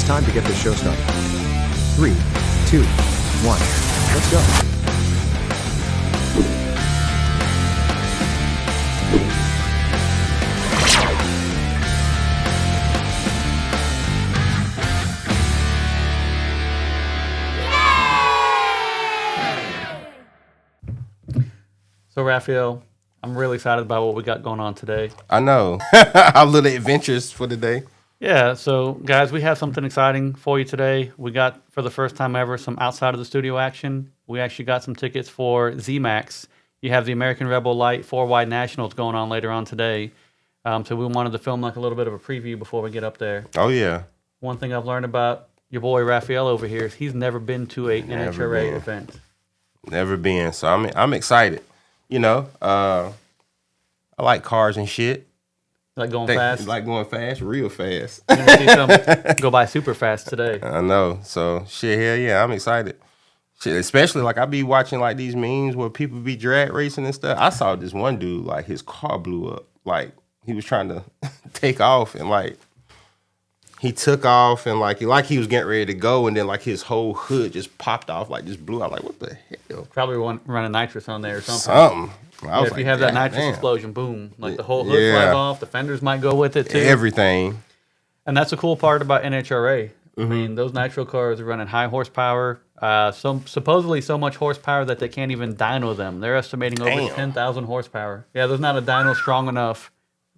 time to get this show started. 3, 2, 1, let's go. So, Rafael, I'm really excited about what we got going on today. I know. Our little adventures for the day. Yeah, so, guys, we have something exciting for you today. We got, for the first time ever, some outside of the studio action. We actually got some tickets for Zmax. You have the American Rebel Light 4-Wide Nationals going on later on today. So we wanted to film like a little bit of a preview before we get up there. Oh, yeah. One thing I've learned about your boy Rafael over here is he's never been to a NHRA event. Never been. So I'm excited. You know, I like cars and shit. Like going fast? Like going fast, real fast. You're going to see some go by super fast today. I know. So, shit, hell yeah, I'm excited. Shit, especially, like, I be watching, like, these memes where people be drag racing and stuff. I saw this one dude, like, his car blew up. Like, he was trying to take off and, like, he took off and, like he was getting ready to go, and then, like, his whole hood just popped off, like, just blew out. Like, what the hell? Probably running nitrous on there or something. Yeah, if you have that nitrous explosion, boom. Like, the whole hood flies off. The fenders might go with it, too. Everything. And that's the cool part about NHRA. I mean, those nitro cars are running high horsepower. Supposedly so much horsepower that they can't even dyno them. They're estimating over 10,000 horsepower. Yeah, there's not a dyno strong enough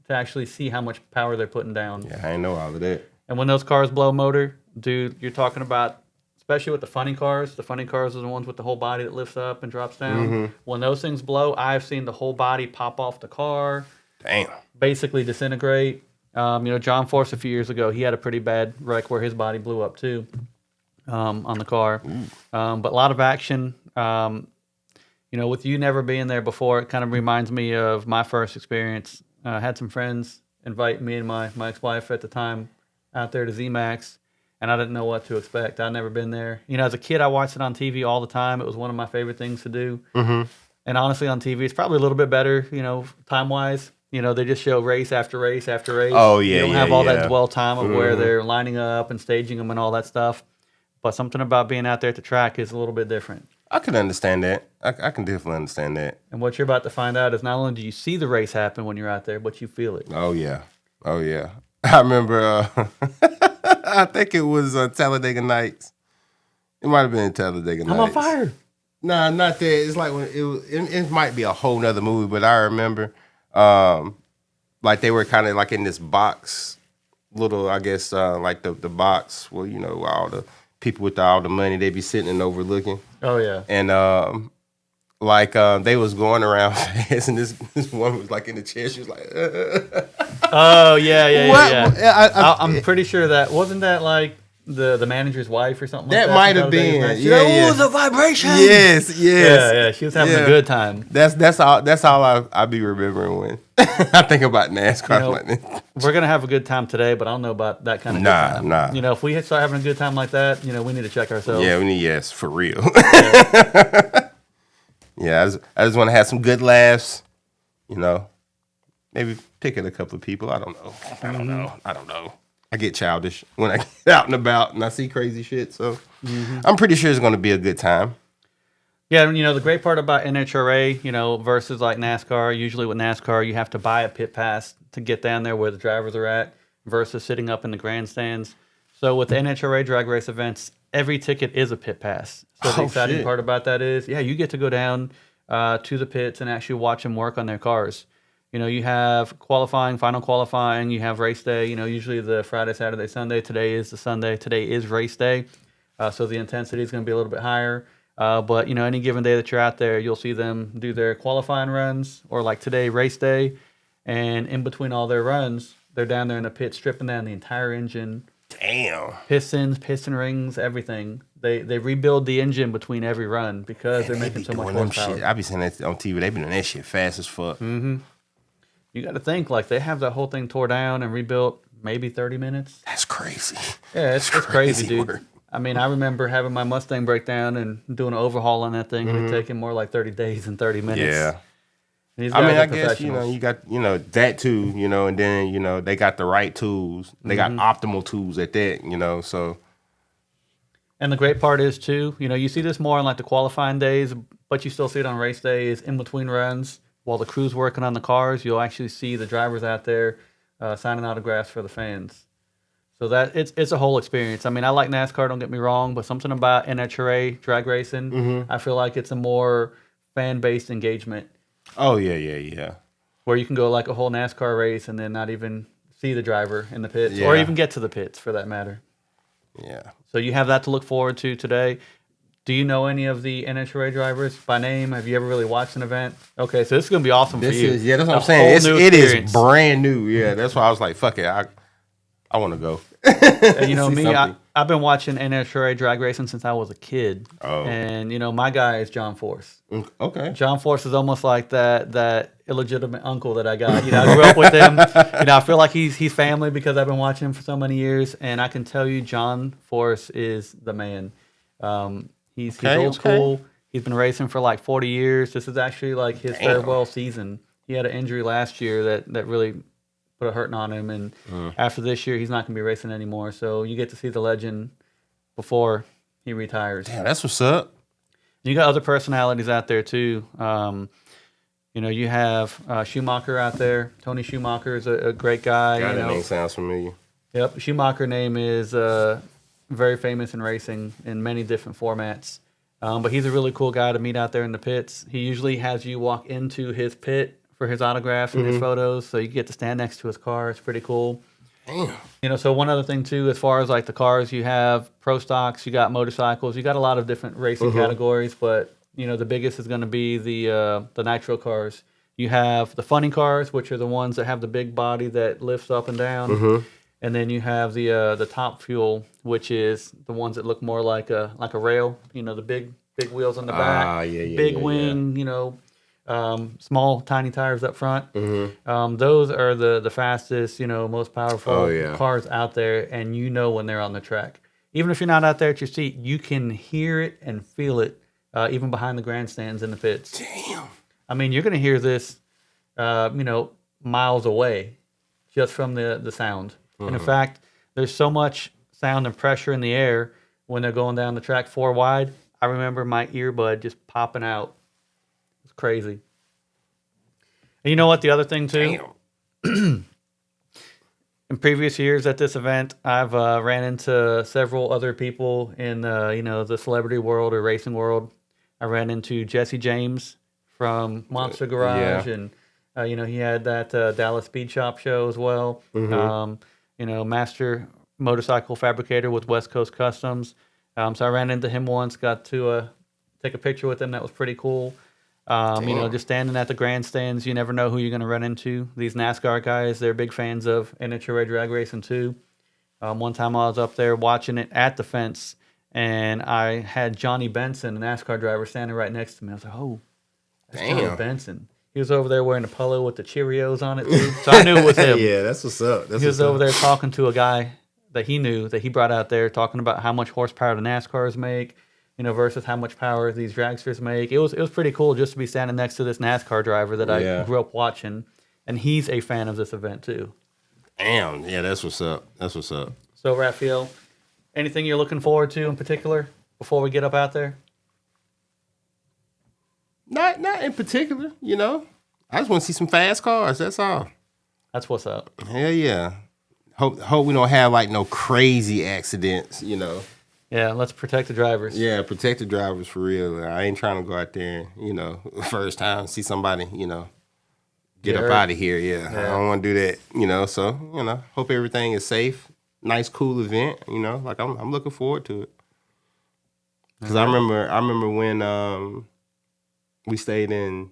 to actually see how much power they're putting down. Yeah, I ain't know all of that. And when those cars blow motor, dude, you're talking about, especially with the funny cars. The funny cars are the ones with the whole body that lifts up and drops down. When those things blow, I've seen the whole body pop off the car. Damn. Basically disintegrate. John Force a few years ago, he had a pretty bad wreck where his body blew up too on the car. But a lot of action. With you never being there before, it kind of reminds me of my first experience. I had some friends invite me and my ex-wife at the time out there to Zmax, and I didn't know what to expect. I'd never been there. As a kid, I watched it on TV all the time. It was one of my favorite things to do. And honestly, on TV, it's probably a little bit better, time-wise. They just show race after race after race. Oh, yeah, You don't have all that dwell time of where they're lining up and staging them and all that stuff. But something about being out there at the track is a little bit different. I can understand that. I can definitely understand that. And what you're about to find out is not only do you see the race happen when you're out there, but you feel it. Oh, yeah. Oh, yeah. I remember, I think it was Talladega Nights. It might have been Talladega Nights. I'm on fire. Nah, not that. It's like when it might be a whole nother movie, but I remember, like they were kind of like in this box, little, I guess, like the box where, all the people with all the money, they be sitting and overlooking. Oh, yeah. And, they was going around fast, and this woman was like in the chair. She was like, Oh, yeah. I'm pretty sure that wasn't that like the manager's wife or something like that. That might have been. Oh, the vibration. Yes. Yeah. She was having a good time. That's all I be remembering when I think about NASCAR like that. We're gonna have a good time today, but I don't know about that kind of good time. Nah. If we start having a good time like that, we need to check ourselves. Yeah, we need for real. Yeah. Yeah, I just want to have some good laughs, maybe picking a couple of people. I don't know. I get childish when I get out and about and I see crazy shit. So I'm pretty sure it's going to be a good time. Yeah, the great part about NHRA, versus like NASCAR, usually with NASCAR, you have to buy a pit pass to get down there where the drivers are at versus sitting up in the grandstands. So with the NHRA drag race events, every ticket is a pit pass. So the exciting part about that is, you get to go down to the pits and actually watch them work on their cars. You have qualifying, final qualifying, you have race day, usually the Friday, Saturday, Sunday. Today is the Sunday. Today is race day. So the intensity is going to be a little bit higher. But, any given day that you're out there, you'll see them do their qualifying runs, or like today, race day. And in between all their runs, they're down there in the pit stripping down the entire engine. Damn. Pistons, piston rings, everything. They rebuild the engine between every run because they're making so much horsepower. I be seeing that on TV. They be doing that shit fast as fuck. You got to think, like, they have that whole thing tore down and rebuilt maybe 30 minutes. That's crazy. Yeah, it's crazy, dude. Work. I mean, I remember having my Mustang break down and doing an overhaul on that thing. It taking more like 30 days and 30 minutes. Yeah. These I guys mean, are I guess, professionals. you got, that too, and then, they got the right tools. They got optimal tools at that, so. And the great part is too, you see this more on like the qualifying days, but you still see it on race days in between runs while the crew's working on the cars. You'll actually see the drivers out there signing autographs for the fans. So that it's a whole experience. I mean, I like NASCAR, don't get me wrong, but something about NHRA drag racing, I feel like it's a more fan-based engagement. Oh, yeah. Where you can go like a whole NASCAR race and then not even see the driver in the pits, Yeah. or even get to the pits for that matter. Yeah. So you have that to look forward to today. Do you know any of the NHRA drivers by name? Have you ever really watched an event? Okay, so this is going to be awesome for you. That's what I'm A saying. whole new It is experience. brand new. Yeah, that's why I was like, fuck it. I want to go. And, See me, something. I've been watching NHRA drag racing since I was a kid. Oh. And, my guy is John Force. Okay. John Force is almost like that illegitimate uncle that I got. I grew up with him. I feel like he's family because I've been watching him for so many years. And I can tell you, John Force is the man. He's old school. He's been racing for like 40 years. This is actually like his farewell season. He had an injury last year that really put a hurting on him. And after this year, he's not going to be racing anymore. So you get to see the legend before he retires. Damn, that's what's up. You got other personalities out there too. You have Schumacher out there. Tony Schumacher is a great guy. God, that name sounds familiar. Yep, Schumacher name is very famous in racing in many different formats. But he's a really cool guy to meet out there in the pits. He usually has you walk into his pit for his autographs and his photos, so you get to stand next to his car. It's pretty cool. Damn. So one other thing too, as far as like the cars, you have pro stocks, you got motorcycles, you got a lot of different racing categories, but the biggest is going to be the Nitro cars. You have the funny cars, which are the ones that have the big body that lifts up and down, and then you have the top fuel, which is the ones that look more like a rail. The big wheels on the back, big wing. Small, tiny tires up front. Those are the fastest, most powerful cars out there, and when they're on the track. Even if you're not out there at your seat, you can hear it and feel it, even behind the grandstands in the pits. Damn. I mean, you're going to hear this, miles away just from the sound. And in fact, there's so much sound and pressure in the air when they're going down the track 4 wide. I remember my earbud just popping out. Crazy. And you know what? The other thing too, Damn. in previous years at this event, I've ran into several other people in the celebrity world or racing world. I ran into Jesse James from Monster Garage, and he had that Dallas Speed Shop show as well. Master motorcycle fabricator with West Coast Customs. So I ran into him once, got to take a picture with him. That was pretty cool. Just standing at the grandstands, you never know who you're going to run into. These NASCAR guys, they're big fans of NHRA drag racing too. One time I was up there watching it at the fence, and I had Johnny Benson, a NASCAR driver, standing right next to me. I was like, oh, that's Johnny Benson. He was over there wearing a polo with the Cheerios on it too. So I knew it was him. Yeah, that's what's up. He was over there talking to a guy that he knew that he brought out there, talking about how much horsepower the NASCARs make, versus how much power these dragsters make. It was pretty cool just to be standing next to this NASCAR driver that I grew up watching, and he's a fan of this event too. Damn, yeah, that's what's up. That's what's up. So, Rafael, anything you're looking forward to in particular before we get up out there? Not in particular, I just want to see some fast cars. That's all. That's what's up. Hell yeah. Hope we don't have like no crazy accidents. Yeah, let's protect the drivers. Yeah, protect the drivers for real. I ain't trying to go out there and, first time see somebody, get up out of here. Yeah. I don't want to do that, so, hope everything is safe. Nice, cool event, like I'm looking forward to it. Because I remember when we stayed in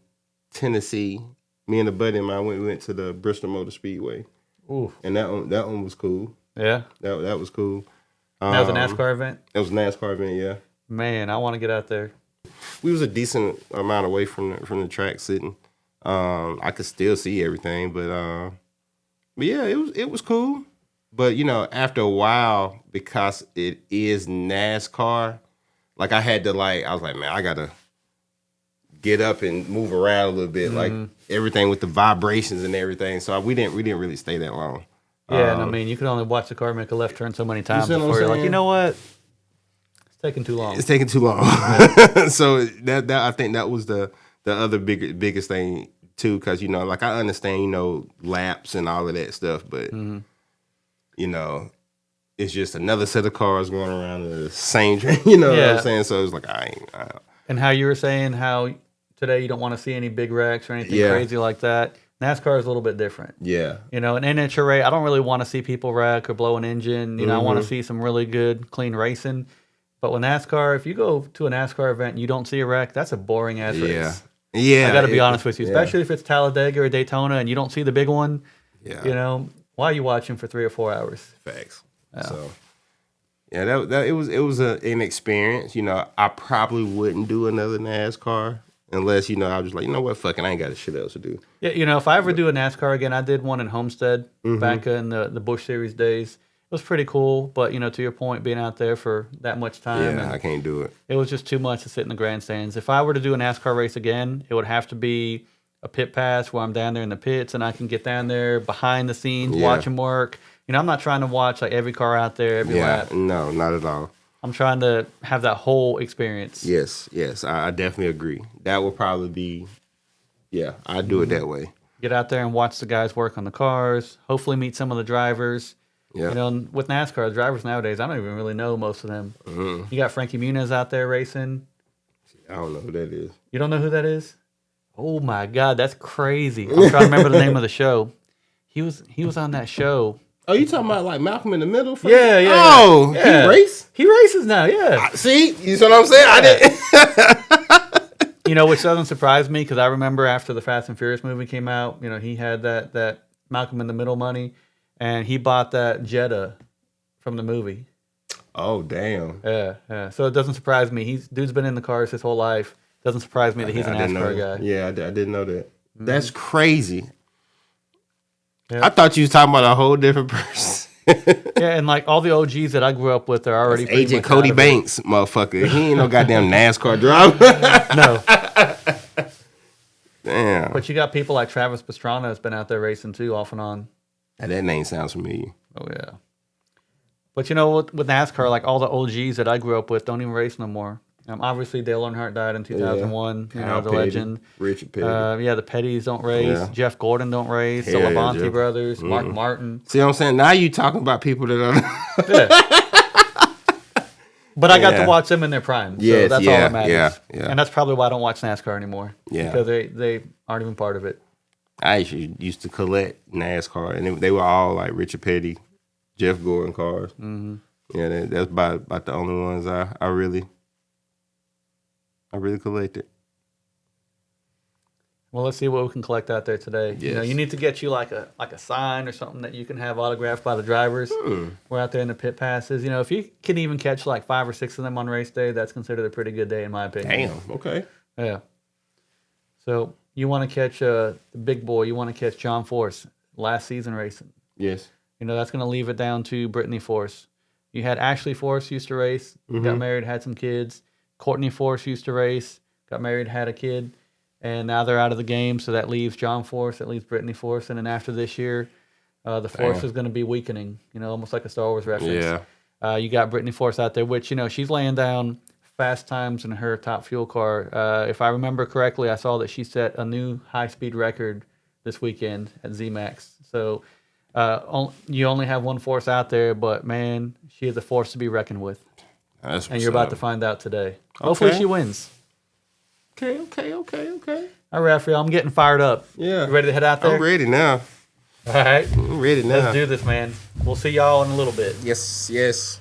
Tennessee, me and a buddy of mine went to the Bristol Motor Speedway. Ooh. And that one was cool. Yeah. That was cool. That was a NASCAR event? It was a NASCAR event, yeah. Man, I want to get out there. We was a decent amount away from the track sitting. I could still see everything, but yeah, it was cool. But after a while, because it is NASCAR, like I was like, man, I gotta get up and move around a little bit, like everything with the vibrations and everything. So we didn't really stay that long. Yeah, and I mean, you can only watch the car make a left turn so many times see what I'm before you're like, saying? you know what? It's taking too long. It's taking too long. So that I think that was the other biggest thing too, because you know, like I understand, you know, laps and all of that stuff, but you know, it's just another set of cars going around the same train. You know what I'm saying? So it's like And how you were saying how today you don't want to see any big wrecks or anything crazy like that. NASCAR is a little bit different. Yeah. You know, in NHRA, I don't really want to see people wreck or blow an engine. You know, I want to see some really good, clean racing. But with NASCAR, if you go to a NASCAR event and you don't see a wreck, that's a boring ass race. Yeah. I got to be honest with you, especially if it's Talladega or Daytona and you don't see the big one. Yeah. You know, why are you watching for 3 or 4 hours? Facts. Yeah. So, yeah, that it was an experience. You know, I probably wouldn't do another NASCAR unless, you know, I was just like, you know what, fucking, I ain't got shit else to do. Yeah, you know, if I ever do a NASCAR again, I did one in Homestead back in the Busch Series days. It was pretty cool, but, you know, to your point, being out there for that much time. Yeah, I can't do it. It was just too much to sit in the grandstands. If I were to do a NASCAR race again, it would have to be a pit pass where I'm down there in the pits and I can get down there behind the scenes, watch them work. You know, I'm not trying to watch like every car out there, every lap. No, not at all. I'm trying to have that whole experience. Yes, I definitely agree. That would probably be, I'd do it that way. Get out there and watch the guys work on the cars. Hopefully meet some of the drivers. Yeah. You know, with NASCAR, the drivers nowadays, I don't even really know most of them. You got Frankie Muniz out there racing. I don't know who that is. You don't know who that is? Oh my God, that's crazy. I'm trying to remember the name of the show. He was on that show. Oh, you talking about like Malcolm in the Middle? Yeah. Oh, yeah. He race? He races now, yeah. See? You see what I'm saying? I didn't. You know, which doesn't surprise me because I remember after the Fast and Furious movie came out, you know, he had that Malcolm in the Middle money, and he bought that Jetta from the movie. Oh, damn. Yeah. So it doesn't surprise me. Dude's been in the cars his whole life. Doesn't surprise me that he's a NASCAR guy. Yeah, I didn't know that. That's crazy. Yeah. I thought you was talking about a whole different person. Yeah, and like all the OGs that I grew up with are already That's Agent Cody Banks, motherfucker. He ain't no goddamn NASCAR driver. No. Damn. But you got people like Travis Pastrana that's been out there racing too, off and on. That name sounds familiar. Oh, yeah. But you know, with NASCAR, like all the OGs that I grew up with don't even race no more. Obviously, Dale Earnhardt died in 2001. You know, the Petty, legend. Richard Petty. The Pettys don't race. Yeah. Jeff Gordon don't race. Hell The yeah, Labonte Jeff. brothers. Mark Martin. See what I'm saying? Now you talking about people that are... Yeah. But I got to watch them in their prime. So Yes, that's all that matters. yeah. And that's probably why I don't watch NASCAR anymore. Yeah. Because they aren't even part of it. I actually used to collect NASCAR, and they were all like Richard Petty, Jeff Gordon cars. Yeah, that's about the only ones I really collected. Well, let's see what we can collect out there today. Yes. You know, you need to get you like a sign or something that you can have autographed by the drivers. We're out there in the pit passes. You know, if you can even catch like 5 or 6 of them on race day, that's considered a pretty good day in my opinion. Damn. Okay. Yeah. So you want to catch the big boy. You want to catch John Force last season racing. Yes. You know, that's going to leave it down to Brittany Force. You had Ashley Force used to race, got married, had some kids. Courtney Force used to race, got married, had a kid. And now they're out of the game, so that leaves John Force, that leaves Brittany Force. And then after this year, the Force is going to be weakening, you know, almost like a Star Wars reference. Yeah. You got Brittany Force out there, which, you know, she's laying down fast times in her top fuel car. If I remember correctly, I saw that she set a new high-speed record this weekend at Zmax. So you only have one Force out there, but, man, she is a force to be reckoned with. And you're about to find out today. Hopefully she wins. Okay. All right, Rafael, I'm getting fired up. Yeah. You ready to head out there? I'm ready now. All right. I'm ready now. Let's do this, man. We'll see y'all in a little bit. Yes.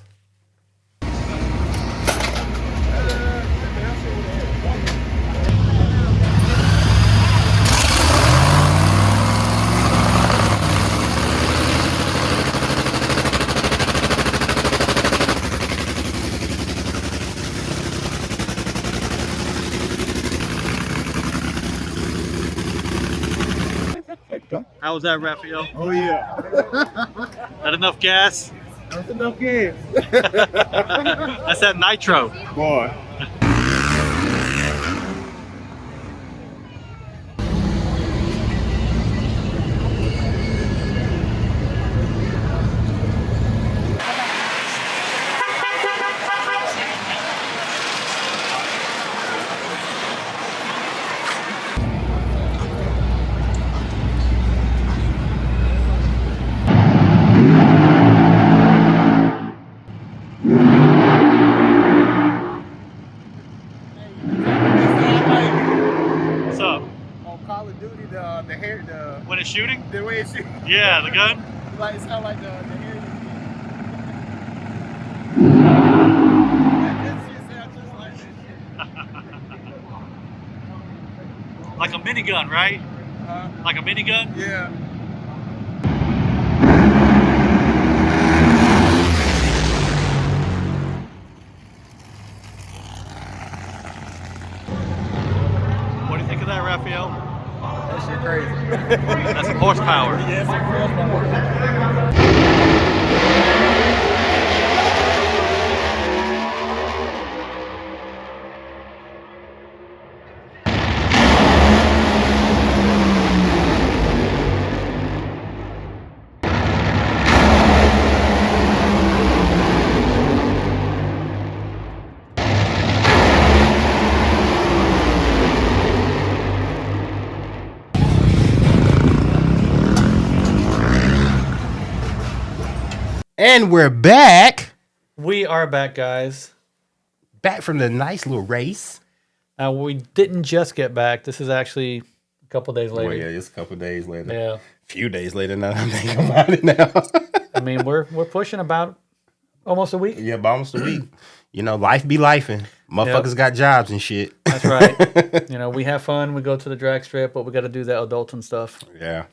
How was that, Rafael? Oh yeah, That enough gas? that's enough gas. That's that Nitro. Boy, Yeah, the gun. Like it sound like the hair. That shit sound just like that shit. Like a minigun, right? Like a minigun? Yeah. What do you think of that, Rafael? That shit crazy. That's some horsepower. Yes, horsepower. And we're back. We are back, guys. Back from the nice little race. Now, we didn't just get back. This is actually a couple days later. Well, yeah, it's a couple days later. Yeah. A few days later now. I'm thinking about it now. I mean, we're pushing about almost a week. Yeah, about almost a week. You know, life be lifing. Motherfuckers got jobs and shit. That's right. You know, we have fun. We go to the drag strip, but we got to do that adulting stuff. Yeah.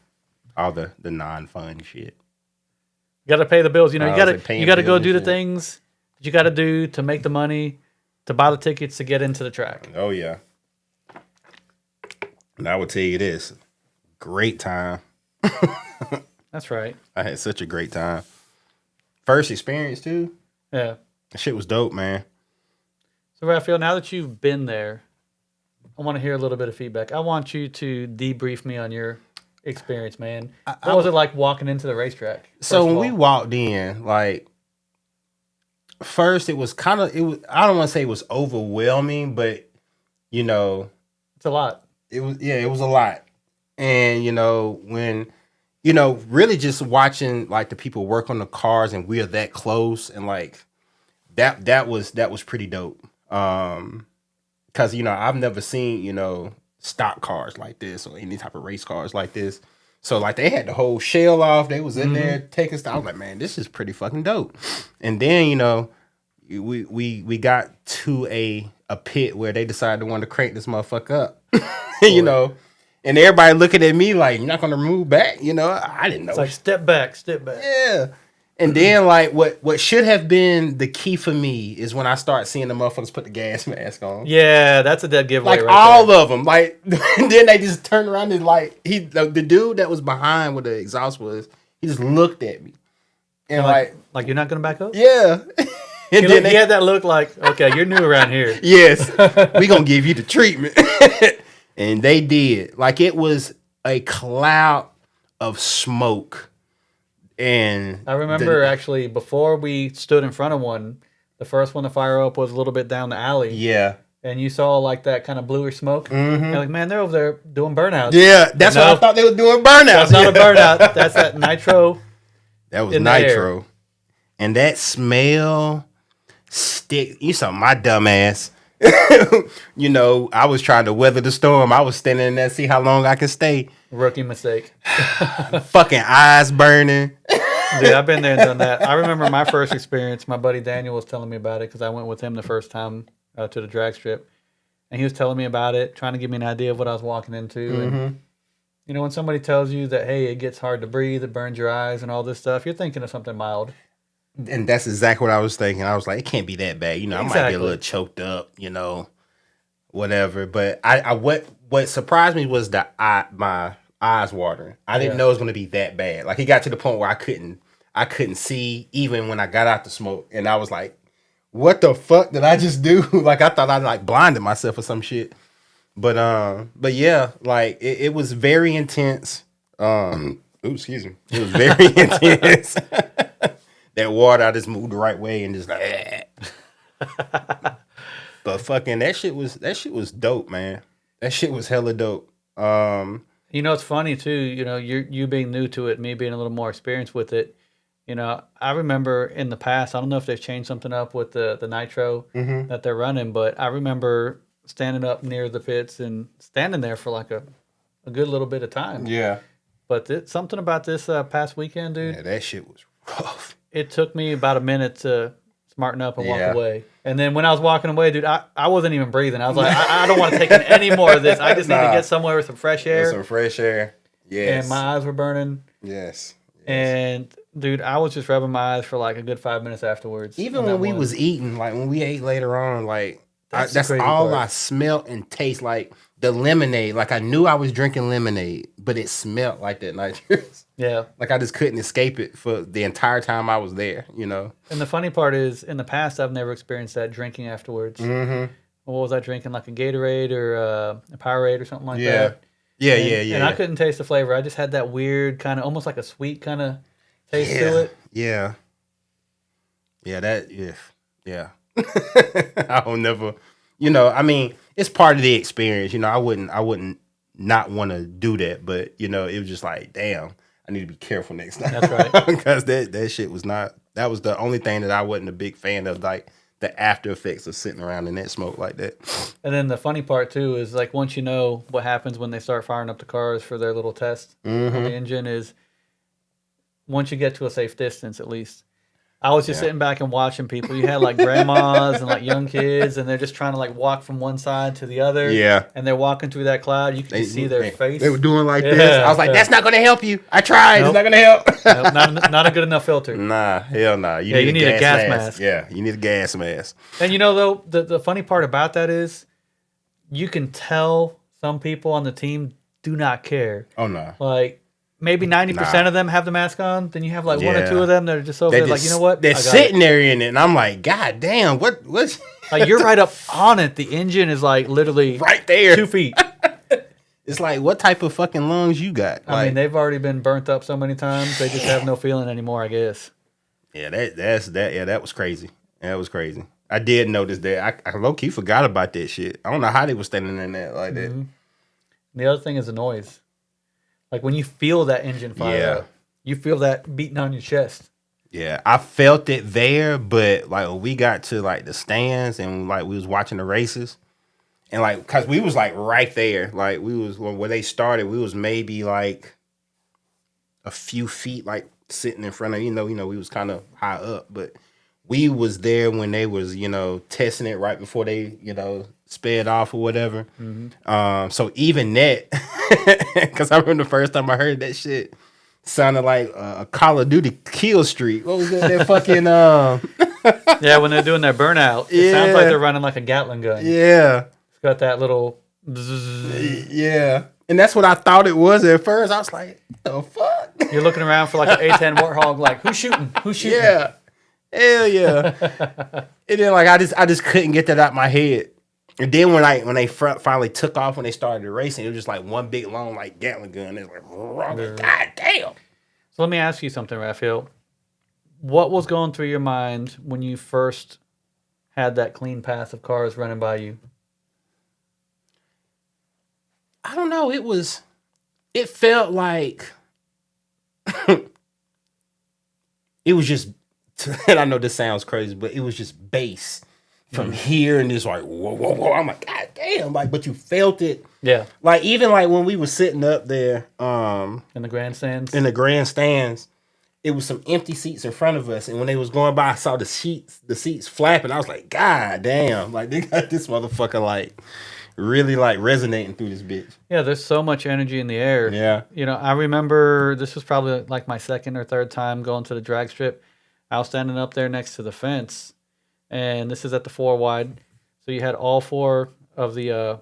All the non-fun shit. You got to pay the bills. You know, you got to go do the shit. things that you got to do to make the money, to buy the tickets to get into the track. Oh, yeah. And I will tell you this. Great time. That's right. I had such a great time. First experience, too. Yeah. That shit was dope, man. So, Rafael, now that you've been there, I want to hear a little bit of feedback. I want you to debrief me on your experience, man. What was it like walking into the racetrack? So when we walked in, like, first it was I don't want to say it was overwhelming, but, you know. It's a lot. It was a lot. And, you know, when, you know, really just watching, like, the people work on the cars and we're that close and, like, that was pretty dope. Because, you know, I've never seen, you know, stock cars like this or any type of race cars like this. So, like, they had the whole shell off. They was in there taking stuff. I was like, man, this is pretty fucking dope. And then, you know, we got to a pit where they decided to want to crank this motherfucker up. You know, and everybody looking at me like, you're not going to move back? You know, I didn't know. It's like, step back. Yeah. And then, like, what should have been the key for me is when I start seeing the motherfuckers put the gas mask on. Yeah, that's a dead giveaway. Like, right all there. of them. Like, and then they just turned around and, like, the dude that was behind where the exhaust was, he just looked at me. And, like you're not going to back up? yeah. And He had that look like, okay, you're new around here. Yes, we going to give you the treatment. And they did. Like, it was a cloud of smoke. And I remember actually before we stood in front of one, the first one to fire up was a little bit down the alley. yeah. And you saw like that kind of bluish smoke. Mm-hmm. You're like, man, they're over there doing burnouts. Yeah, that's what I thought they were doing burnouts. That's not a burnout. That's that nitro. That was in the nitro. And that smell stick. You saw my dumb ass. You know, I was trying to weather the storm. I was standing in there to see how long I can stay. Rookie mistake. Fucking eyes burning. Dude, I've been there and done that. I remember my first experience. My buddy Daniel was telling me about it because I went with him the first time to the drag strip. And he was telling me about it, trying to give me an idea of what I was walking into. Mm-hmm. And, you know, when somebody tells you that, hey, it gets hard to breathe, it burns your eyes and all this stuff, you're thinking of something mild. And that's exactly what I was thinking. I was like, it can't be that bad. You know, I might Exactly. get a little choked up, you know, whatever. But I what surprised me was my eyes watering. I didn't know it was going to be that bad. Like, it got to the point where I couldn't see even when I got out the smoke. And I was like, what the fuck did I just do? Like, I thought I like blinded myself or some shit. But yeah, like it was very intense. Excuse me. It was very intense. That water, I just moved the right way and just like, but fucking that shit was dope, man. That shit was hella dope. You know, it's funny too. You know, you being new to it, me being a little more experienced with it. You know, I remember in the past. I don't know if they've changed something up with the nitro that they're running, but I remember standing up near the pits and standing there for like a good little bit of time. Yeah. But something about this past weekend, dude. Yeah, that shit was rough. It took me about a minute to smarten up and walk Yeah. away. And then when I was walking away, dude, I wasn't even breathing. I was like, I don't want to take in any more of this. I just need to get somewhere with some fresh air. Some fresh air. Yes. And my eyes were burning. Yes. And dude, I was just rubbing my eyes for like a good 5 minutes afterwards. Even on when that we one. was eating, like when we ate later on, like That's that's the crazy all part. I smelt and taste. Like the lemonade, like I knew I was drinking lemonade, but it smelled like that nitrous. Yeah. Like I just couldn't escape it for the entire time I was there, you know? And the funny part is, in the past, I've never experienced that drinking afterwards. Mm-hmm. What was I drinking? Like a Gatorade or a Powerade or something like Yeah. that. Yeah, And, And I couldn't taste the flavor. I just had that weird kind of, almost like a sweet kind of taste to it. Yeah. Yeah. I'll never, I mean, it's part of the experience. I wouldn't not want to do that, but it was just like, damn, I need to be careful next time. That's right. Because that shit was not, that was the only thing that I wasn't a big fan of, like the after effects of sitting around in that smoke like that. And then the funny part too is like once you know what happens when they start firing up the cars for their little test on the engine is once you get to a safe distance at least. I was just sitting back and watching people. You had like grandmas and like young kids, and they're just trying to like walk from one side to the other. Yeah. And they're walking through that cloud. You can see their face. They were doing like Yeah, this. I was like, yeah. that's not going to help you. I tried. Nope. It's not going to help. Nope, not a good enough filter. Nah, hell nah. Yeah, you need a gas mask. Yeah, you need a gas mask. And though, the funny part about that is you can tell some people on the team do not care. Oh, no. Like, maybe 90% of them have the mask on. Then you have like one or Yeah. two of them that are just over They there like, just- you know what? They're I got sitting it. there in it, and I'm like, God damn, what? Like, you're right up on it. The engine is like literally Right there. 2 feet. It's like, what type of fucking lungs you got? I mean, they've already been burnt up so many times. They just have no feeling anymore, I guess. yeah, that was crazy. That was crazy. I did notice that. I low key forgot about that shit. I don't know how they were standing in that like that. And the other thing is the noise. Like when you feel that engine fire up, you feel that beating on your chest. Yeah, I felt it there, but like when we got to like the stands and like we was watching the races, and like cause we was like right there, like we was where they started, we was maybe like a few feet like sitting in front of we was kind of high up, but we was there when they was testing it right before they sped off or whatever. So even that, because I remember the first time I heard that shit. Sounded like a Call of Duty kill streak. What was that? That fucking Yeah, when they're doing their burnout, it sounds like they're running like a Gatling gun. yeah, It's got that little bzzz. yeah. And that's what I thought it was at first. I was like, the fuck? You're looking around for like an A10 Warthog, like, who's shooting? Who's shooting? Yeah, hell yeah. And then like I just couldn't get that out my head. And then when they finally took off, when they started racing, it was just like one big long like Gatling gun. It was like, God damn. So let me ask you something, Raphael. What was going through your mind when you first had that clean path of cars running by you? I don't know. It felt like it was just, and I know this sounds crazy, but it was just bass from here and it's like, whoa, whoa, whoa. I'm like, God damn. Like, but you felt it. Yeah. Like, even like when we were sitting up there In the grandstands? in the grandstands, it was some empty seats in front of us. And when they was going by, I saw the seats flapping. I was like, God damn. Like, they got this motherfucker like really like resonating through this bitch. Yeah, there's so much energy in the air. Yeah. I remember this was probably like my second or third time going to the drag strip. I was standing up there next to the fence, and this is at the 4 wide. So you had all four of the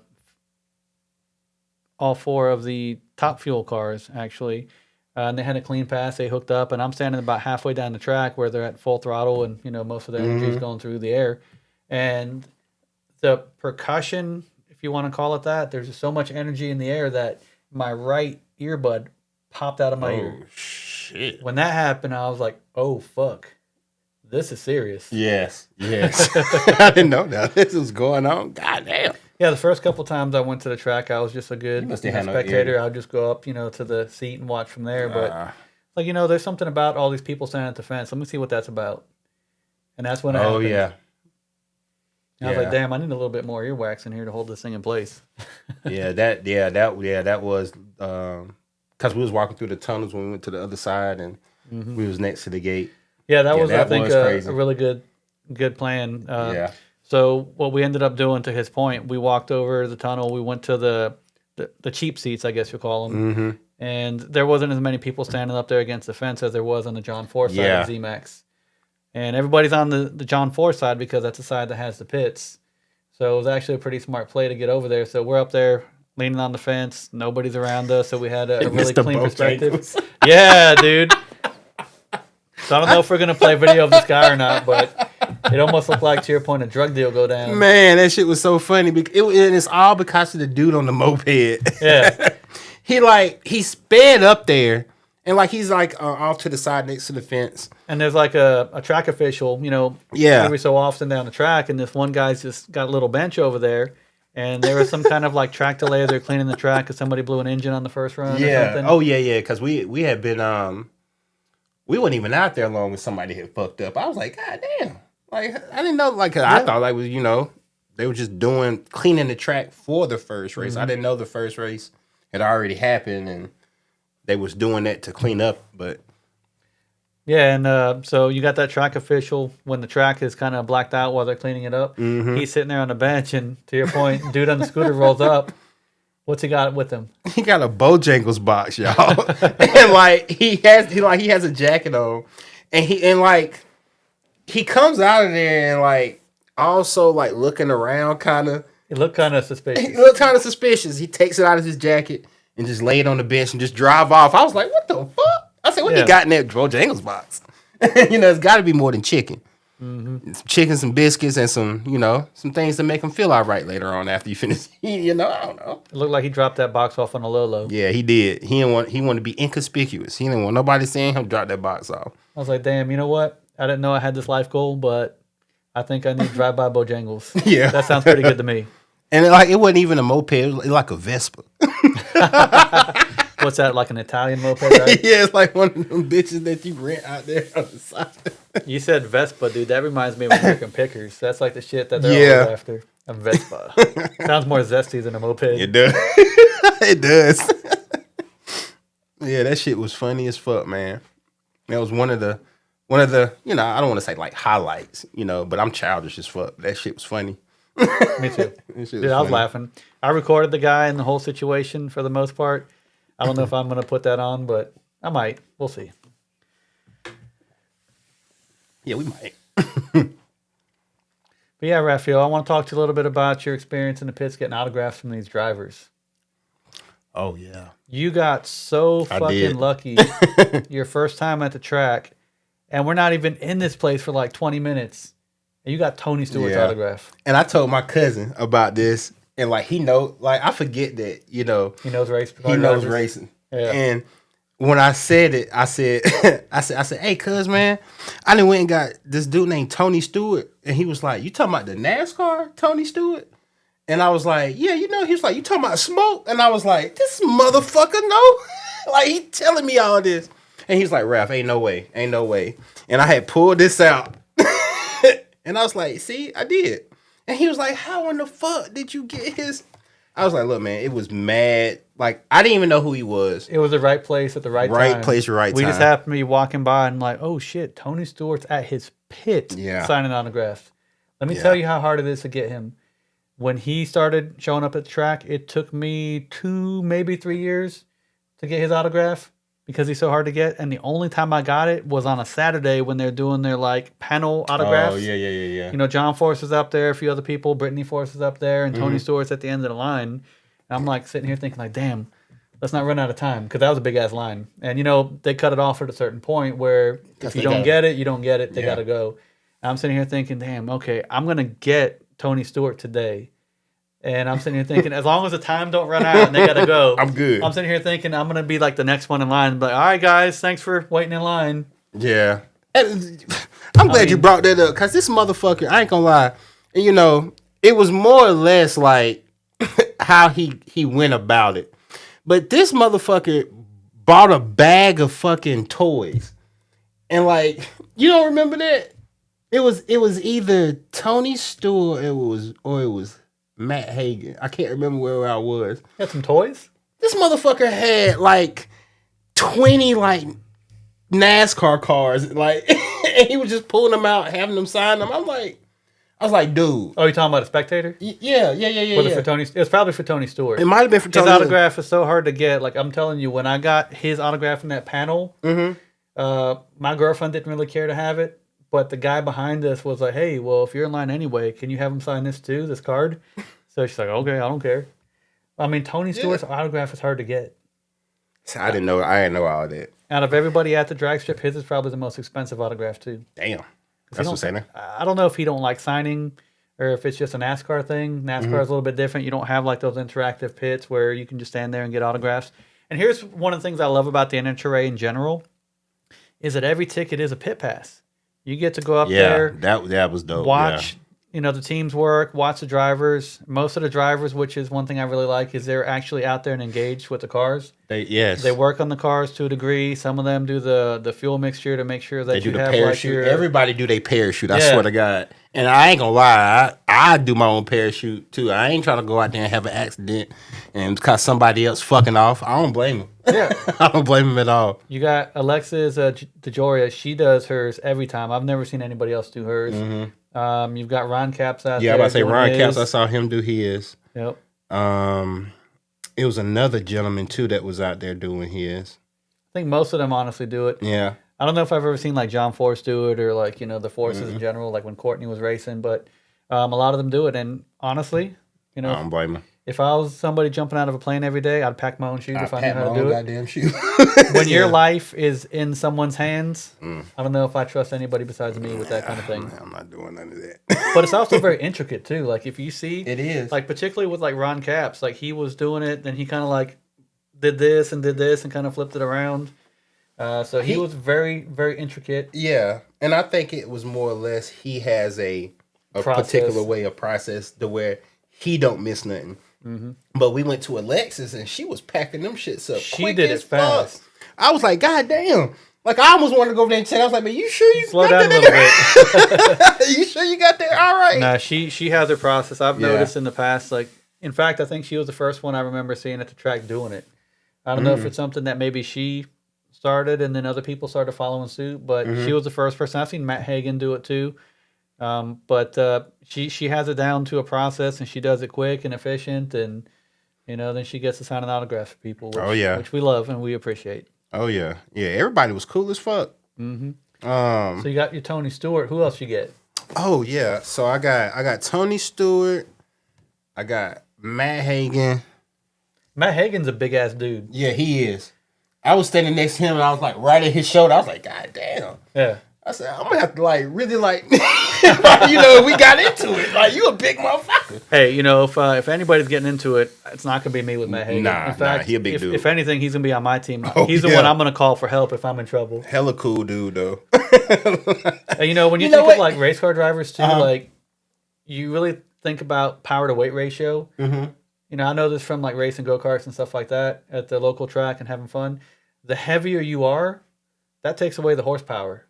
top fuel cars actually, and they had a clean pass. They hooked up, and I'm standing about halfway down the track where they're at full throttle, and most of their energy is going through the air, and the percussion, if you want to call it that, there's just so much energy in the air that my right earbud popped out of my ear. Shit. When that happened, I was like, "Oh fuck, this is serious." Yes. I didn't know that this was going on. God damn. Yeah, the first couple times I went to the track, I was just a good must have had no spectator. ear. I would just go up, to the seat and watch from there. But there's something about all these people standing at the fence. Let me see what that's about. And that's when it happened. yeah. And I was like, damn, I need a little bit more earwax in here to hold this thing in place. That was because we was walking through the tunnels when we went to the other side, and we was next to the gate. Yeah, that was, I that think, was crazy. a really good plan. Yeah. So what we ended up doing, to his point, we walked over the tunnel. We went to the cheap seats, I guess you call them. And there wasn't as many people standing up there against the fence as there was on the John Ford side of Zmax. And everybody's on the John Ford side because that's the side that has the pits. So it was actually a pretty smart play to get over there. So we're up there leaning on the fence. Nobody's around us. So we had a really Mr. clean perspective. Bojangles. Yeah, dude. So I don't know if we're going to play video of this guy or not, but it almost looked like, to your point, a drug deal go down. Man, that shit was so funny. And it's all because of the dude on the moped. Yeah. he sped up there, and like he's like off to the side next to the fence. And there's like a track official, every so often down the track, and this one guy's just got a little bench over there, and there was some kind of like track delay. They're cleaning the track because somebody blew an engine on the first run or something. Oh, yeah, because we had been, we weren't even out there long when somebody had fucked up. I was like, God damn. Like, I didn't know, like, I thought like was, they were just cleaning the track for the first race. I didn't know the first race had already happened, and they was doing that to clean up, but. Yeah, and so you got that track official when the track is kind of blacked out while they're cleaning it up. He's sitting there on the bench, and to your point, dude on the scooter rolls up. What's he got with him? He got a Bojangles box, y'all, and like he has a jacket on, and he comes out of there and like also like looking around, kind of. It looked kind of suspicious. He looked kind of suspicious. He takes it out of his jacket and just lay it on the bench and just drive off. I was like, what the fuck? I said, what you got in that Bojangles box? It's got to be more than chicken. Some chicken, some biscuits, and some things to make him feel all right later on after you finish eating. I don't know. It looked like he dropped that box off on a low. Yeah, he did. He wanted to be inconspicuous. He didn't want nobody seeing him drop that box off. I was like, damn, you know what? I didn't know I had this life goal, but I think I need to drive by Bojangles. Yeah. That sounds pretty good to me. And it wasn't even a moped. It was like a Vespa. What's that, like an Italian moped, right? Yeah, it's like one of them bitches that you rent out there on the side. You said Vespa, dude. That reminds me of American Pickers. That's like the shit that they're always after. A Vespa. Sounds more zesty than a moped. It does. It does. Yeah, that shit was funny as fuck, man. That was one of the I don't want to say like highlights, but I'm childish as fuck. That shit was funny. Me too. Dude, I was laughing. I recorded the guy and the whole situation for the most part. I don't know if I'm going to put that on, but I might. We'll see. Yeah, we might. But yeah, Rafael, I want to talk to you a little bit about your experience in the pits getting autographs from these drivers. Oh, yeah. You got so fucking lucky your first time at the track, and we're not even in this place for like 20 minutes, and you got Tony Stewart's autograph. And I told my cousin about this, and like he know, like I forget that, He knows racing. He knows racing. Yeah. And when I said it, I said, hey, cuz, man, I done went and got this dude named Tony Stewart. And he was like, you talking about the NASCAR Tony Stewart? And I was like, yeah, he was like, you talking about Smoke? And I was like, this motherfucker know? Like, he telling me all this. And he's like, Raph, ain't no way. And I had pulled this out. And I was like, see, I did. And he was like, how in the fuck did you get his? I was like, look, man, it was mad. Like, I didn't even know who he was. It was the right place at the right time. Right place, right time. We just happened to be walking by and like, oh shit, Tony Stewart's at his pit signing autographs. Let me tell you how hard it is to get him. When he started showing up at the track, it took me 2, maybe 3 years to get his autograph because he's so hard to get. And the only time I got it was on a Saturday when they're doing their like panel autographs. Oh, yeah. John Force is up there, a few other people, Brittany Force is up there, and Tony Stewart's at the end of the line. And I'm like sitting here thinking like, damn, let's not run out of time because that was a big ass line. And they cut it off at a certain point where if you don't get it, you don't get it. They got to go. And I'm sitting here thinking, damn, okay, I'm going to get Tony Stewart today. And I'm sitting here thinking, as long as the time don't run out and they got to go, I'm good. I'm sitting here thinking I'm going to be like the next one in line. But all right, guys, thanks for waiting in line. Yeah. And I'm glad you brought that up because this motherfucker, I ain't going to lie, it was more or less like how he went about it. But this motherfucker bought a bag of fucking toys. And like, you don't remember that? It was either Tony Stewart or it was Matt Hagan. I can't remember where I was. Got some toys? This motherfucker had like 20 like NASCAR cars, like, and he was just pulling them out, having them sign them. I was like, dude. Oh, you talking about a spectator? Yeah. Was it for Tony? It was probably for Tony Stewart. It might have been for Tony. His autograph is so hard to get. Like I'm telling you, when I got his autograph in that panel, my girlfriend didn't really care to have it, but the guy behind us was like, "Hey, well, if you're in line anyway, can you have him sign this too, this card?" So she's like, "Okay, I don't care." I mean, Tony Stewart's autograph is hard to get. So I didn't know all that. Out of everybody at the drag strip, his is probably the most expensive autograph too. Damn, that's what's saying. I don't know if he don't like signing or if it's just a NASCAR thing. NASCAR is a little bit different. You don't have like those interactive pits where you can just stand there and get autographs. And here's one of the things I love about the NHRA in general is that every ticket is a pit pass. You get to go up there. That was dope. Watch, the teams work, watch the drivers. Most of the drivers, which is one thing I really like, is they're actually out there and engaged with the cars. They work on the cars to a degree. Some of them do the fuel mixture to make sure that they do you the have parachute. like your... Everybody do their parachute. I swear to God. And I ain't gonna lie, I do my own parachute too. I ain't trying to go out there and have an accident and because somebody else fucking off. I don't blame him. Yeah, I don't blame him at all. You got Alexis DeJoria. She does hers every time. I've never seen anybody else do hers. You've got Ron Capps out there. Yeah, I'm about to say Ron Capps. I saw him do his. Yep. It was another gentleman too that was out there doing his. I think most of them honestly do it. Yeah. I don't know if I've ever seen like John Force do it or like, the Forces in general, like when Courtney was racing, but a lot of them do it. And honestly, I don't blame him. If I was somebody jumping out of a plane every day, I'd pack my own shoes if I knew how to do it. Goddamn shoe. When your life is in someone's hands, I don't know if I trust anybody besides me with that kind of thing. I'm not doing none of that. But it's also very intricate too. Like if you see, it is like particularly with like Ron Capps, like he was doing it, then he kind of like did this and kind of flipped it around. So he was very, very intricate. Yeah, and I think it was more or less he has a particular way of process to where he don't miss nothing. But we went to Alexis and she was packing them shits up. She did it fast. I was like, God damn. Like I almost wanted to go over there and check. I was like, man, you sure you slow got down a little bit? You sure you got there? All right. Nah, she has her process. I've noticed in the past, like in fact, I think she was the first one I remember seeing at the track doing it. I don't know if it's something that maybe she started and then other people started following suit, but she was the first person. I've seen Matt Hagan do it too. But she has it down to a process and she does it quick and efficient and then she gets to sign an autograph for people, which we love and we appreciate. Oh yeah. Yeah, everybody was cool as fuck. So you got your Tony Stewart. Who else you get? Oh yeah. So I got Tony Stewart. I got Matt Hagan. Matt Hagan's a big ass dude. Yeah, he is. I was standing next to him and I was like right at his shoulder. I was like, God damn. Yeah. I said, I'm gonna have to like really like if we got into it. Like you a big motherfucker. Hey, if anybody's getting into it, it's not gonna be me with Matt Hagan. In fact, he a big dude. If anything, he's gonna be on my team. He's the one I'm gonna call for help if I'm in trouble. Hella cool dude though. When you think of like race car drivers too, like you really think about power to weight ratio. I know this from like racing go-karts and stuff like that at the local track and having fun. The heavier you are, that takes away the horsepower.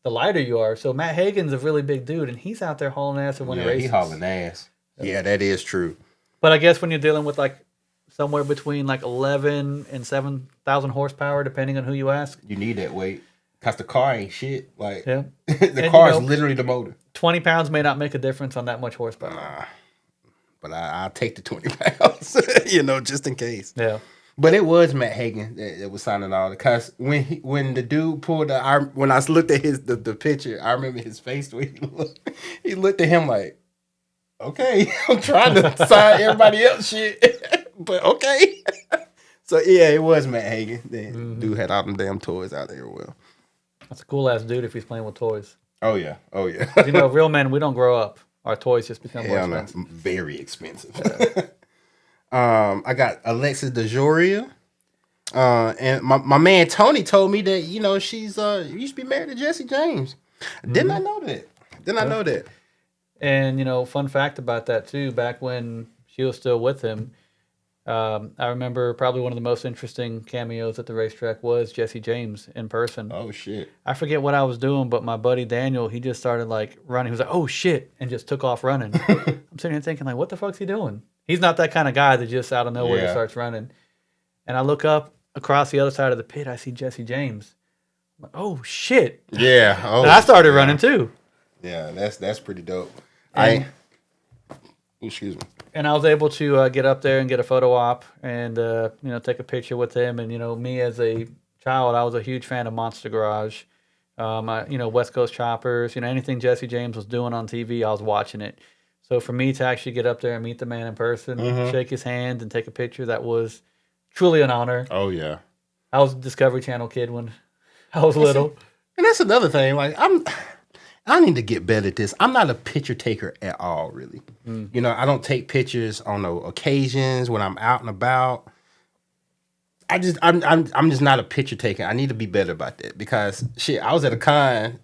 The lighter you are. So Matt Hagan's a really big dude, and he's out there hauling ass and winning races. He hauling ass. Yeah, that is true. But I guess when you're dealing with like somewhere between like 11 and 7,000 horsepower, depending on who you ask. You need that weight. Because the car ain't shit. Like, the car is literally the motor. 20 pounds may not make a difference on that much horsepower. But I'll take the 20 pounds, just in case. Yeah. But it was Matt Hagan that was signing all the. Because when the dude pulled when I looked at the picture, I remember his face the way he looked at him like, okay, I'm trying to sign everybody else shit, but okay. So yeah, it was Matt Hagan. The dude had all them damn toys out there. Well, that's a cool ass dude if he's playing with toys. Oh yeah. Real men, we don't grow up. Our toys just become more expensive. No, very expensive. I got Alexis DeJoria. And my man Tony told me that, she's used to be married to Jesse James. Didn't I know that? And, fun fact about that too, back when she was still with him, I remember probably one of the most interesting cameos at the racetrack was Jesse James in person. Oh, shit. I forget what I was doing, but my buddy Daniel, he just started like running. He was like, oh, shit, and just took off running. I'm sitting here thinking like, what the fuck's he doing? He's not that kind of guy that just out of nowhere just starts running. And I look up across the other side of the pit, I see Jesse James. I'm like, oh shit! Yeah. Oh, And I started running too. Yeah, that's pretty dope. And- Excuse me. And I was able to get up there and get a photo op and take a picture with him. And me as a child, I was a huge fan of Monster Garage. West Coast Choppers. Anything Jesse James was doing on TV, I was watching it. So for me to actually get up there and meet the man in person, shake his hand, and take a picture, that was truly an honor. Oh yeah. I was a Discovery Channel kid when I was little. And that's another thing. Like I need to get better at this. I'm not a picture taker at all, really. I don't take pictures on no occasions when I'm out and about. I'm just not a picture taker. I need to be better about that because shit, I was at a con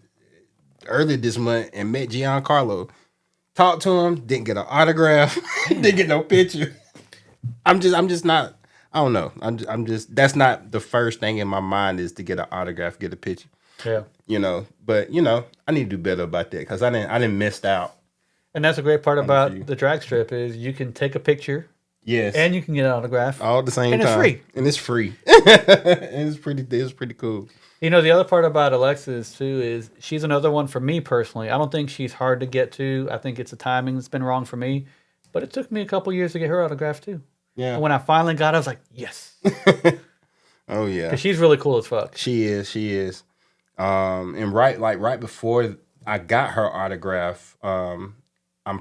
earlier this month and met Giancarlo. Talked to him, didn't get an autograph, didn't get no picture. I'm just not. I don't know. I'm just. That's not the first thing in my mind is to get an autograph, get a picture. Yeah. But I need to do better about that because I didn't missed out. And that's a great part about the drag strip is you can take a picture. Yes. And you can get an autograph. All at the same time. And it's free. And it's free. And it's pretty cool. The other part about Alexis, too, is she's another one for me personally. I don't think she's hard to get to. I think it's the timing that's been wrong for me. But it took me a couple years to get her autograph, too. Yeah. And when I finally got it, I was like, yes. Oh, yeah. Because she's really cool as fuck. She is. And right before I got her autograph, I'm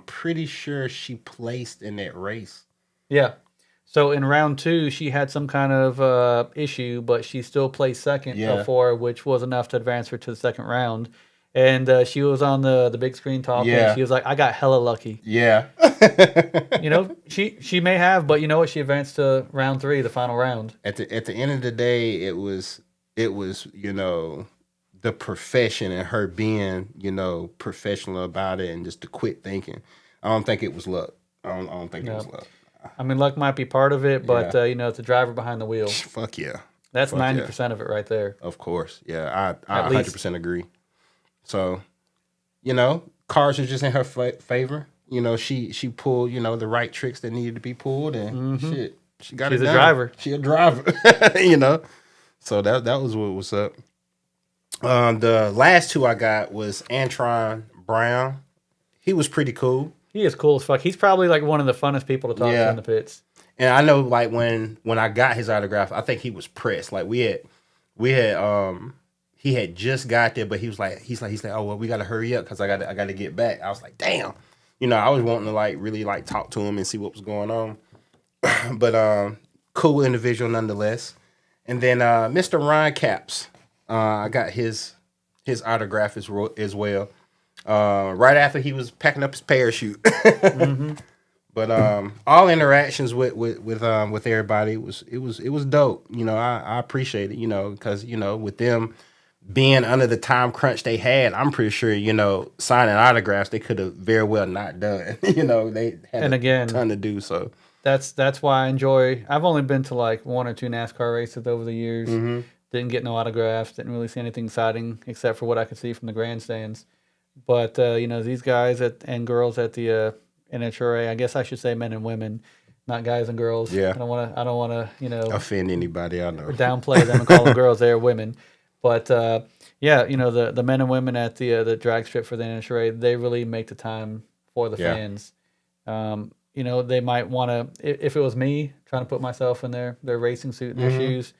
pretty sure she placed in that race. Yeah. So in round 2, she had some kind of issue, but she still placed second before, which was enough to advance her to the second round. And she was on the big screen talking. Yeah. She was like, I got hella lucky. Yeah. She may have, but you know what? She advanced to round 3, the final round. At the end of the day, it was the profession and her being, professional about it and just the quick thinking. I don't think it was luck. I don't think it was luck. I mean, luck might be part of it, but it's the driver behind the wheel. Fuck yeah. That's 90% of it right there. Of course. Yeah, I 100% agree. So, cars are just in her favor. She pulled, the right tricks that needed to be pulled and shit. She got She's it done. a driver. She a driver, So that was what was up. The last 2 I got was Antron Brown. He was pretty cool. He is cool as fuck. He's probably like one of the funnest people to talk to in the pits. And I know like when I got his autograph, I think he was pressed. Like we had he had just got there, but he's like, oh well, we gotta hurry up because I gotta get back. I was like, damn. I was wanting to like really like talk to him and see what was going on. But cool individual nonetheless. And then Mr. Ron Capps. I got his autograph as well. Right after he was packing up his parachute. But all interactions with everybody it was dope. I appreciate it. Because with them being under the time crunch they had, I'm pretty sure signing autographs they could have very well not done. They had a ton to do. So that's why I enjoy. I've only been to like 1 or 2 NASCAR races over the years. Didn't get no autographs. Didn't really see anything exciting except for what I could see from the grandstands. But these guys and girls at the NHRA, I guess I should say men and women, not guys and girls. Yeah. I don't want to offend anybody I know. Or downplay them and call them girls. They're women. But the men and women at the drag strip for the NHRA, they really make the time for the fans. They might want to. If it was me trying to put myself in their racing suit and their shoes,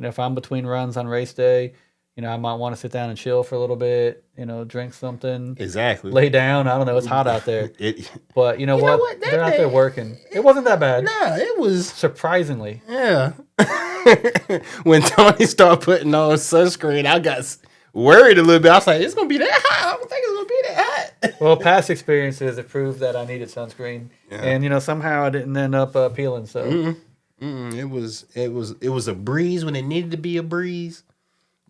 if I'm between runs on race day. I might want to sit down and chill for a little bit, drink something. Exactly. Lay down. I don't know. It's hot out there. But you know what? They're out there working. It wasn't that bad. No, it was. Surprisingly. Yeah. When Tony started putting on sunscreen, I got worried a little bit. I was like, it's going to be that hot? I don't think it's going to be that hot. Well, past experiences have proved that I needed sunscreen. Yeah. And, somehow I didn't end up peeling. So It was a breeze when it needed to be a breeze.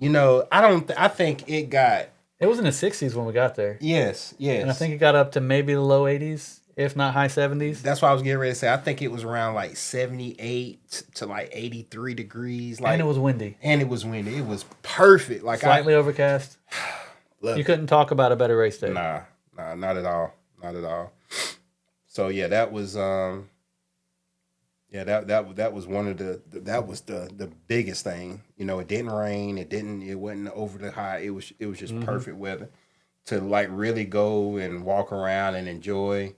I think it got... It was in the 60s when we got there. Yes. And I think it got up to maybe the low 80s, if not high 70s. That's what I was getting ready to say. I think it was around like 78 to like 83 degrees. And it was windy. It was perfect. Like slightly overcast. You couldn't talk about a better race day. Nah, not at all. Not at all. So, yeah, that was... Yeah, that was one of the biggest thing. You know, it didn't rain. It wasn't overly hot. It was just perfect weather to like really go and walk around and enjoy.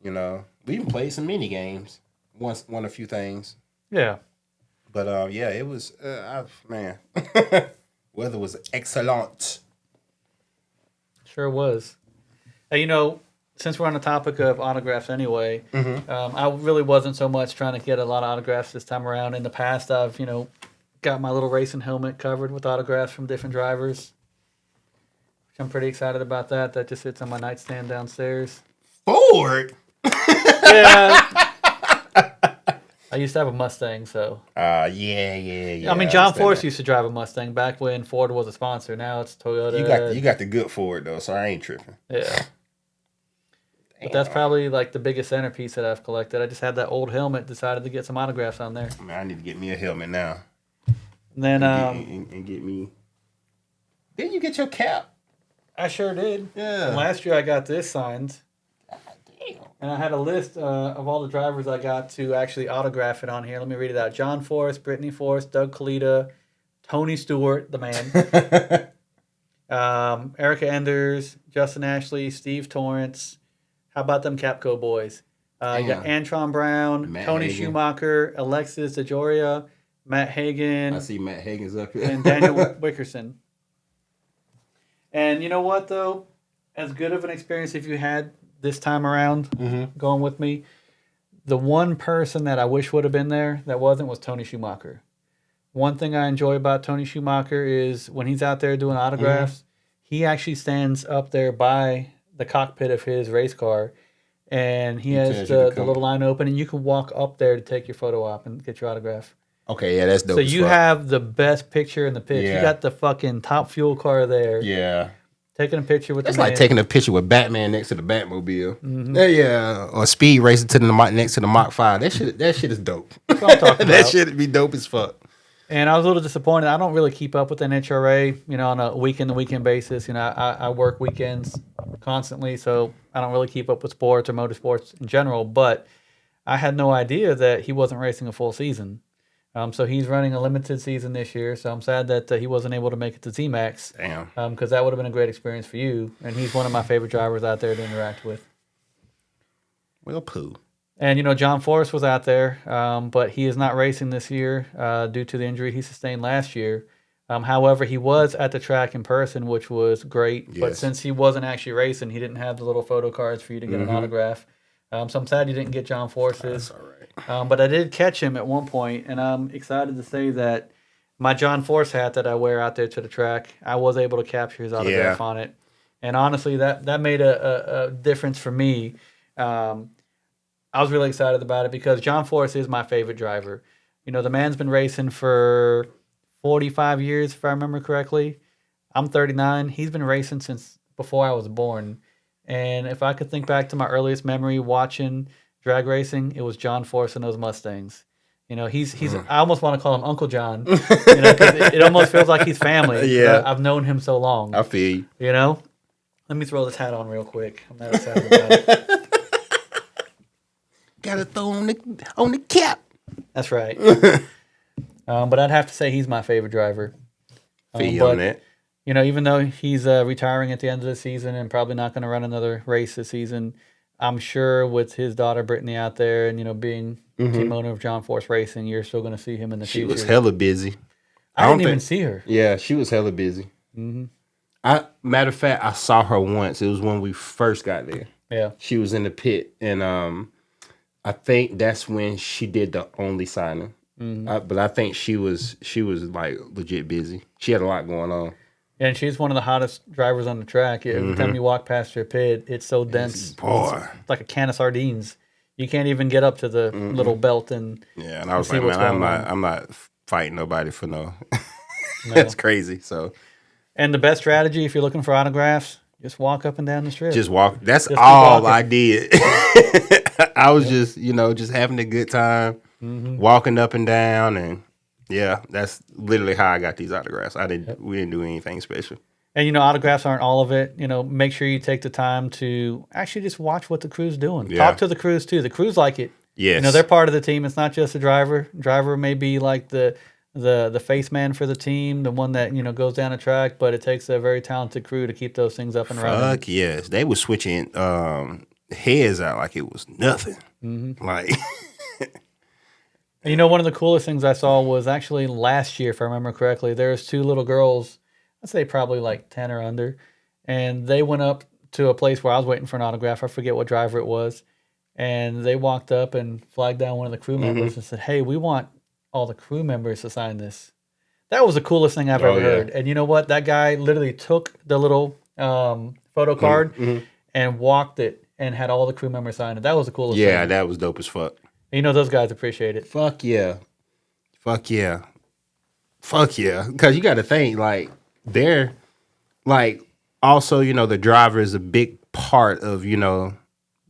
You know, we even played some mini games. Won a few things. Yeah. But yeah, it was man, weather was excellent. Sure was. Hey, you know, since we're on the topic of autographs anyway, I really wasn't so much trying to get a lot of autographs this time around. In the past, I've, got my little racing helmet covered with autographs from different drivers, which I'm pretty excited about that. That just sits on my nightstand downstairs. Ford. Yeah. I used to have a Mustang, so. Yeah. I mean, John Force used to drive a Mustang back when Ford was a sponsor. Now it's Toyota. You got the good Ford though, so I ain't tripping. Yeah. But that's probably like the biggest centerpiece that I've collected. I just had that old helmet, decided to get some autographs on there. I need to get me a helmet now. And then and get me. Didn't you get your cap? I sure did. Yeah. And last year I got this signed. Damn. And I had a list of all the drivers I got to actually autograph it on here. Let me read it out. John Force, Brittany Force, Doug Kalita, Tony Stewart, the man. Erica Enders, Justin Ashley, Steve Torrance. How about them Capco boys? You got Antron Brown, Matt Tony Hagan. Schumacher, Alexis DeJoria, Matt Hagan. I see Matt Hagan's up here. And Daniel Wickerson. And you know what, though? As good of an experience if you had this time around going with me, the one person that I wish would have been there that wasn't was Tony Schumacher. One thing I enjoy about Tony Schumacher is when he's out there doing autographs, he actually stands up there by the cockpit of his race car, and he has the little line open, and you can walk up there to take your photo op and get your autograph. Okay, yeah, that's dope. So you have the best picture in the pitch. Yeah. You got the fucking top fuel car there. Yeah. Taking a picture with It's the like man. taking a picture with Batman next to the Batmobile. Yeah, or speed racing to the next to the Mach 5. That shit is dope. That's what I'm talking That about. shit be dope as fuck. And I was a little disappointed. I don't really keep up with NHRA, on a weekend-to-weekend basis. I work weekends constantly, so I don't really keep up with sports or motorsports in general. But I had no idea that he wasn't racing a full season. So he's running a limited season this year. So I'm sad that he wasn't able to make it to Zmax. Damn. Because that would have been a great experience for you. And he's one of my favorite drivers out there to interact with. Well, poo. And, John Forrest was out there, but he is not racing this year due to the injury he sustained last year. However, he was at the track in person, which was great. Yes. But since he wasn't actually racing, he didn't have the little photo cards for you to get an autograph. So I'm sad you didn't get John Forrest's. That's all right. But I did catch him at one point, and I'm excited to say that my John Forrest hat that I wear out there to the track, I was able to capture his autograph on it. And honestly, that made a difference for me. I was really excited about it because John Forrest is my favorite driver. The man's been racing for 45 years, if I remember correctly. I'm 39. He's been racing since before I was born. And if I could think back to my earliest memory watching drag racing, it was John Forrest and those Mustangs. He's I almost want to call him Uncle John. 'Cause it almost feels like he's family. Yeah. I've known him so long. I feel you. Let me throw this hat on real quick. I'm that excited about it. Gotta throw on the cap. That's right. But I'd have to say he's my favorite driver. Feel you on that. Even though he's retiring at the end of the season and probably not going to run another race this season, I'm sure with his daughter Brittany out there and being team owner of John Force Racing, you're still going to see him in the future. She was hella busy. I didn't even see her. Yeah, she was hella busy. Matter of fact, I saw her once. It was when we first got there. Yeah. She was in the pit, and I think that's when she did the only signing. But I think she was like legit busy. She had a lot going on. And she's one of the hottest drivers on the track. Every time you walk past her pit, it's so dense. Boy. It's like a can of sardines. You can't even get up to the little belt and Yeah, and I was see like, what's man, going on. I'm not fighting nobody for no. That's crazy. So And the best strategy if you're looking for autographs, just walk up and down the strip. just walk. That's keep all walking. I did. I was just having a good time, walking up and down, and yeah, that's literally how I got these autographs. We didn't do anything special. And autographs aren't all of it. Make sure you take the time to actually just watch what the crew's doing. Yeah. Talk to the crews too. The crews like it. Yes. You know, they're part of the team. It's not just a driver. Driver may be like the face man for the team, the one that, you know, goes down the track, but it takes a very talented crew to keep those things up and running. Fuck yes. They were switching heads out like it was nothing. Like, And you know, one of the coolest things I saw was actually last year, if I remember correctly. There was two little girls, I'd say probably like 10 or under, and they went up to a place where I was waiting for an autograph. I forget what driver it was. And they walked up and flagged down one of the crew members and said, "Hey, we want all the crew members to sign this." That was the coolest thing I've ever heard. And you know what? That guy literally took the little photo card and walked it and had all the crew members sign it. That was the coolest thing. yeah, that was dope as fuck. And you know, those guys appreciate it. Fuck yeah. Fuck yeah. Fuck yeah. Because you got to think, like, they're, like, also, you know, the driver is a big part of, you know,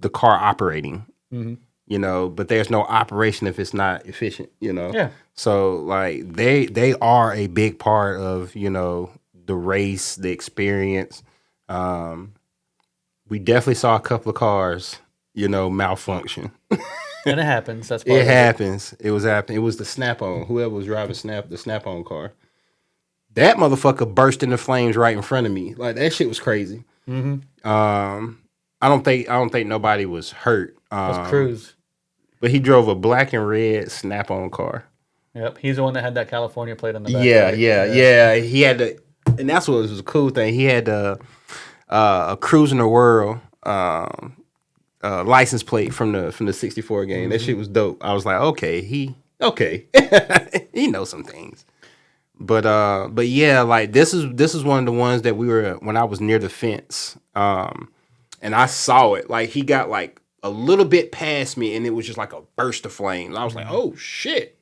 the car operating. You know, but there's no operation if it's not efficient, you know? Yeah. So, like, they are a big part of, you know, the race, the experience. We definitely saw a couple of cars, you know, malfunction. And it happens. That's part It of happens. It was happening. It was the Snap-on. Whoever was driving the Snap-on car. That motherfucker burst into flames right in front of me. Like, that shit was crazy. I don't think nobody was hurt. Those crews. But he drove a black and red Snap-on car. Yep. He's the one that had that California plate on the back. Yeah, right? yeah. He had the, and that's what was a cool thing. He had a Cruising the World license plate from the 64 game. That shit was dope. I was like, okay, he knows some things. But yeah, like this is one of the ones that we were when I was near the fence, and I saw it. Like he got like a little bit past me, and it was just like a burst of flames. I was like, oh shit!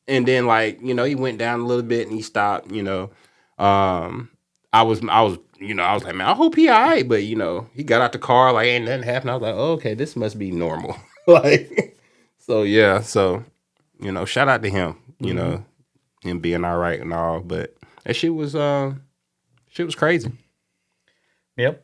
And then like you know he went down a little bit and he stopped. You know, I was like, man, I hope he all right. But you know, he got out the car like ain't nothing happened. I was like, oh, okay, this must be normal. Like, so yeah, so you know, shout out to him. You know, him being all right and all, but that shit was crazy. Yep.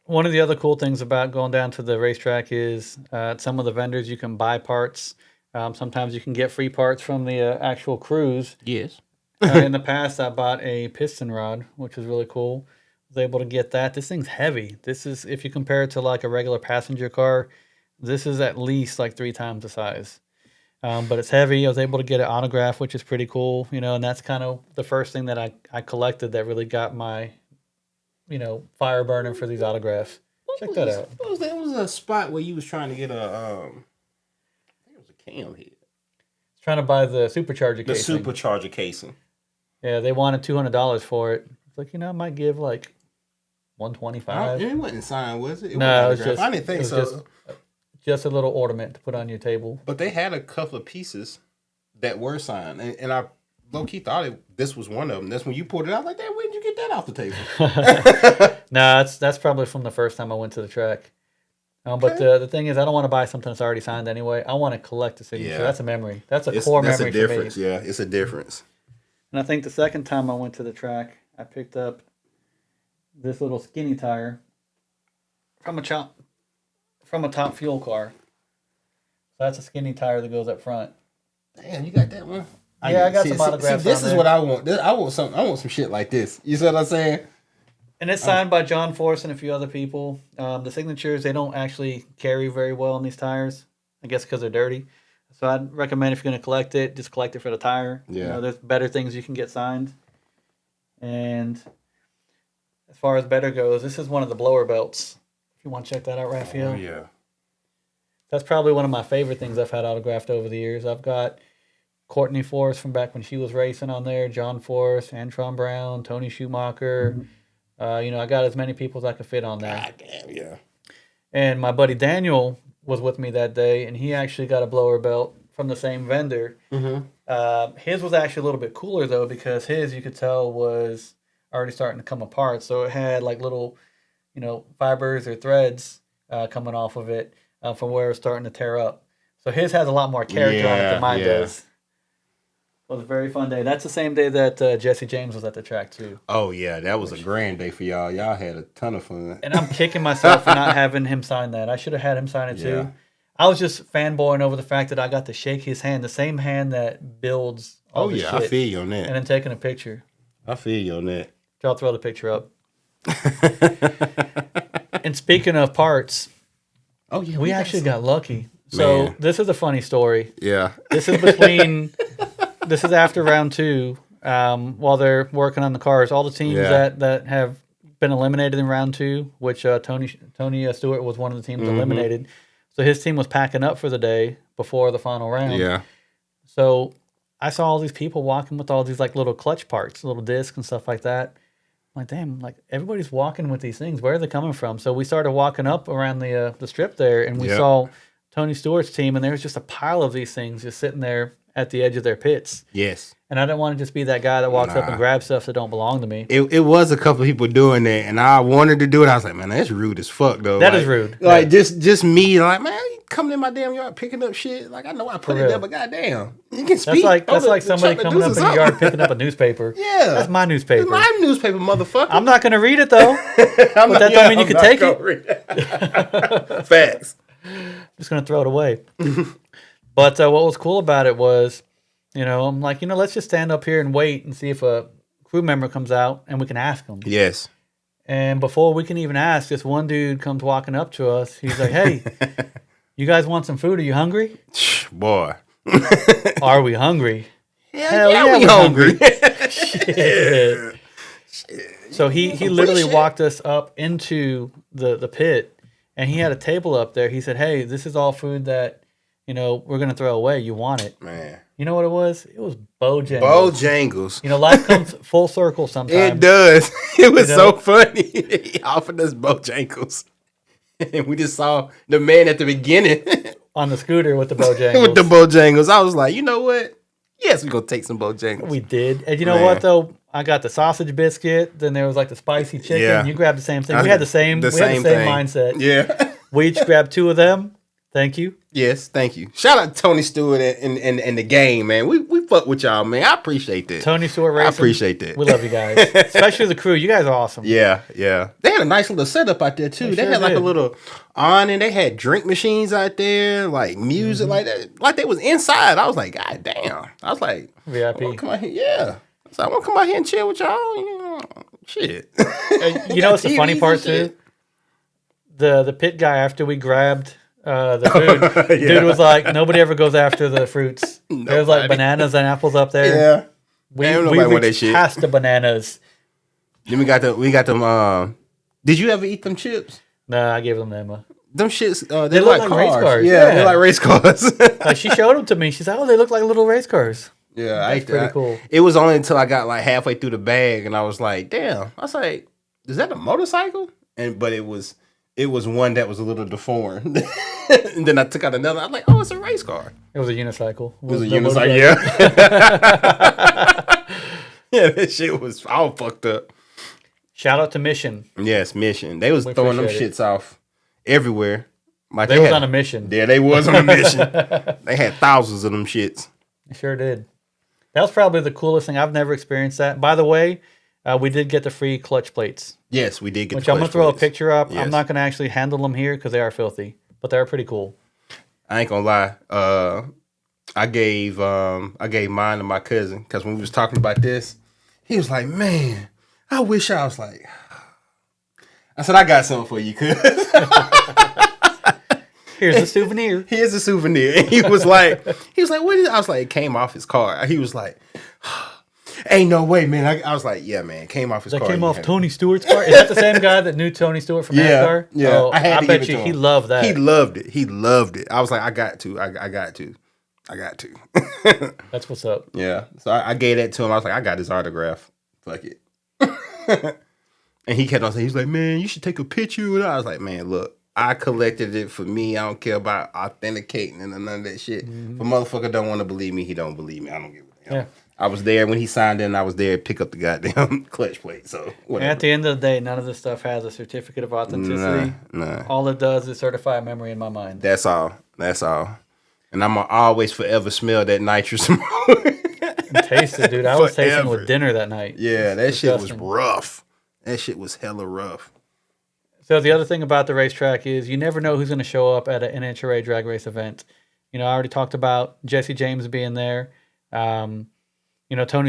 One of the other cool things about going down to the racetrack is at some of the vendors you can buy parts. Sometimes you can get free parts from the actual crews. Yes. In the past, I bought a piston rod, which was really cool. I was able to get that. This thing's heavy. This is, if you compare it to like a regular passenger car, this is at least like 3 times the size. But it's heavy. I was able to get an autograph, which is pretty cool, you know, and that's kind of the first thing that I collected that really got my, you know, fire burning for these autographs. Check that out. That was a spot where you was trying to get a, I think it was a cam head. Trying to buy the supercharger casing. The supercharger casing. Yeah, they wanted $200 for it. It's like, you know, I might give like $125. It wasn't signed, was it? No, it was just. I didn't think so. Just a little ornament to put on your table. But they had a couple of pieces that were signed, and I low-key thought this was one of them. That's when you pulled it out like that. Where did you get that off the table? No, that's probably from the first time I went to the track. But the thing is, I don't want to buy something that's already signed anyway. I want to collect the signature. Yeah. That's a memory. That's a core memory That's a for me. difference. Yeah, it's a difference. And I think the second time I went to the track, I picked up this little skinny tire from a top fuel car. So that's a skinny tire that goes up front. Damn, you got that one? Yeah, I got some autographs. This on is there. what I want. I want some shit like this. You see what I'm saying? And it's signed by John Force and a few other people. The signatures, they don't actually carry very well on these tires. I guess because they're dirty. So I'd recommend if you're going to collect it, just collect it for the tire. Yeah. You know, there's better things you can get signed. And as far as better goes, this is one of the blower belts. If you want to check that out, Rafael. Oh, yeah. That's probably one of my favorite things I've had autographed over the years. I've got Courtney Force from back when she was racing on there, John Force, Antron Brown, Tony Schumacher. You know, I got as many people as I could fit on there. God damn, yeah. And my buddy Daniel was with me that day, and he actually got a blower belt from the same vendor. His was actually a little bit cooler, though, because his, you could tell, was already starting to come apart. So it had like little, you know, fibers or threads coming off of it from where it was starting to tear up. So his has a lot more character on it than mine does. It was a very fun day. That's the same day that Jesse James was at the track, too. Oh, yeah. That was a grand day for y'all. Y'all had a ton of fun. And I'm kicking myself for not having him sign that. I should have had him sign it, too. Yeah. I was just fanboying over the fact that I got to shake his hand, the same hand that builds all the shit, I feel you on and that. then taking a picture. I feel you on that. I'll throw the picture up. And speaking of parts, Oh yeah, we actually got lucky. So Man. this is a funny story. Yeah. This is between. This is after round 2. While they're working on the cars, all the teams Yeah. that have been eliminated in round 2, which Tony Stewart was one of the teams eliminated. So his team was packing up for the day before the final round. Yeah. So I saw all these people walking with all these like little clutch parts, little discs and stuff like that. I'm like, damn, like everybody's walking with these things. Where are they coming from? So we started walking up around the strip there, and we Yep. saw Tony Stewart's team, and there was just a pile of these things just sitting there at the edge of their pits. Yes. And I didn't want to just be that guy that walks up and Nah. grabs stuff that don't belong to me. It was a couple of people doing that, and I wanted to do it. I was like, man, that's rude as fuck, though. That That is is rude. Like just me, like, man, you coming in my damn yard picking up shit. Like I know I put For it there, real. but goddamn, you can speak. That's like somebody coming up in your yard picking up a newspaper. Yeah, That's my newspaper. It's my newspaper, motherfucker. I'm not going to read it though. But that don't mean you can take it. Facts. Just going to throw it away. But what was cool about it was, I'm like, let's just stand up here and wait and see if a crew member comes out and we can ask them. Yes. And before we can even ask, this one dude comes walking up to us. He's like, hey, you guys want some food? Are you hungry? Boy. Are we hungry? Hell yeah, we we're hungry. Shit. So he literally walked us up into the pit, and he had a table up there. He said, hey, this is all food that, we're going to throw away. You want it? Man. You know what it was? It was Bojangles. Bojangles. Life comes full circle sometimes. It does. It was You know? so funny. He offered us Bojangles. And we just saw the man at the beginning On the scooter with the Bojangles. with the Bojangles. I was like, you know what? Yes, we're going to take some Bojangles. We did. And you know Man. what, though? I got the sausage biscuit. Then there was like the spicy chicken. Yeah. You grabbed the same thing. We had the same thing. mindset. Yeah. We each grabbed 2 of them. Thank you. Yes, thank you. Shout out to Tony Stewart and the game, man. We fuck with y'all, man. I appreciate that. Tony Stewart Racing. I appreciate that. We love you guys. Especially the crew. You guys are awesome. Yeah, yeah. They had a nice little setup out there too. They sure had like did. a little awning. They had drink machines out there, like music, like that. Like they was inside. I was like, God damn. I was like, VIP. I wanna come out here. Yeah. So I want to come out here and chill with y'all. You know, shit. You know what's the TVs funny and part shit. too? The pit guy, after we grabbed the food, Yeah. dude was like, nobody ever goes after the fruits. There was like Nobody. bananas and apples up there. Yeah. We Ain't nobody want that reached shit. past the bananas. Then we got them. Did you ever eat them chips? Nah, I gave them to Emma. Them shits. They look like race cars. Yeah, Yeah. they're like race cars. Like she showed them to me. She's like, oh, they look like little race cars. Yeah, I That's ate pretty that. cool. It was only until I got like halfway through the bag and I was like, damn. I was like, is that a motorcycle? But it was one that was a little deformed. And then I took out another. I was like, oh, it's a race car. It was a unicycle. It was a No unicycle. motorcycle. Yeah. Yeah, that shit was all fucked up. Shout out to Mission. Yes, Mission. They was We throwing them appreciate shits off everywhere. Like They was had- on a mission. Yeah, they was on a mission. They had thousands of them shits. They sure did. That was probably the coolest thing. I've never experienced that. By the way, we did get the free clutch plates, Yes, we did get. which the I'm going to clutch throw a plates. picture up. Yes. I'm not going to actually handle them here because they are filthy, but they're pretty cool. I ain't gonna lie. I gave mine to my cousin because when we was talking about this, he was like, "Man, I wish I was like." I said, "I got something for you, cuz." Here's a souvenir. Here's a souvenir. And he was like, "What is?" I was like, "It came off his car." He was like, "Ain't no way, man." I was like, "Yeah, man, it came off his That car." came You off had- Tony Stewart's car. Is that the same guy that knew Tony Stewart from NASCAR? Yeah. Oh, I had to bet give it you to he him. loved that. He loved it. He loved it. I was like, I got to. I got to. That's what's up. Yeah. So I gave that to him. I was like, I got his autograph. Fuck it. And he kept on saying, he's like, man, you should take a picture. And I was like, man, look, I collected it for me. I don't care about authenticating and none of that shit. If a motherfucker don't want to believe me, he don't believe me. I don't give a damn. Yeah. I was there when he signed in. I was there to pick up the goddamn clutch plate. So And whatever. at the end of the day, none of this stuff has a certificate of authenticity. Nah. All it does is certify a memory in my mind. That's all. That's all. And I'm gonna always forever smell that nitrous. And taste it, dude. I was tasting it Forever. with dinner that night. Yeah, that shit was disgusting. rough. That shit was hella rough. So the other thing about the racetrack is you never know who's going to show up at an NHRA drag race event. I already talked about Jesse James being there. Tony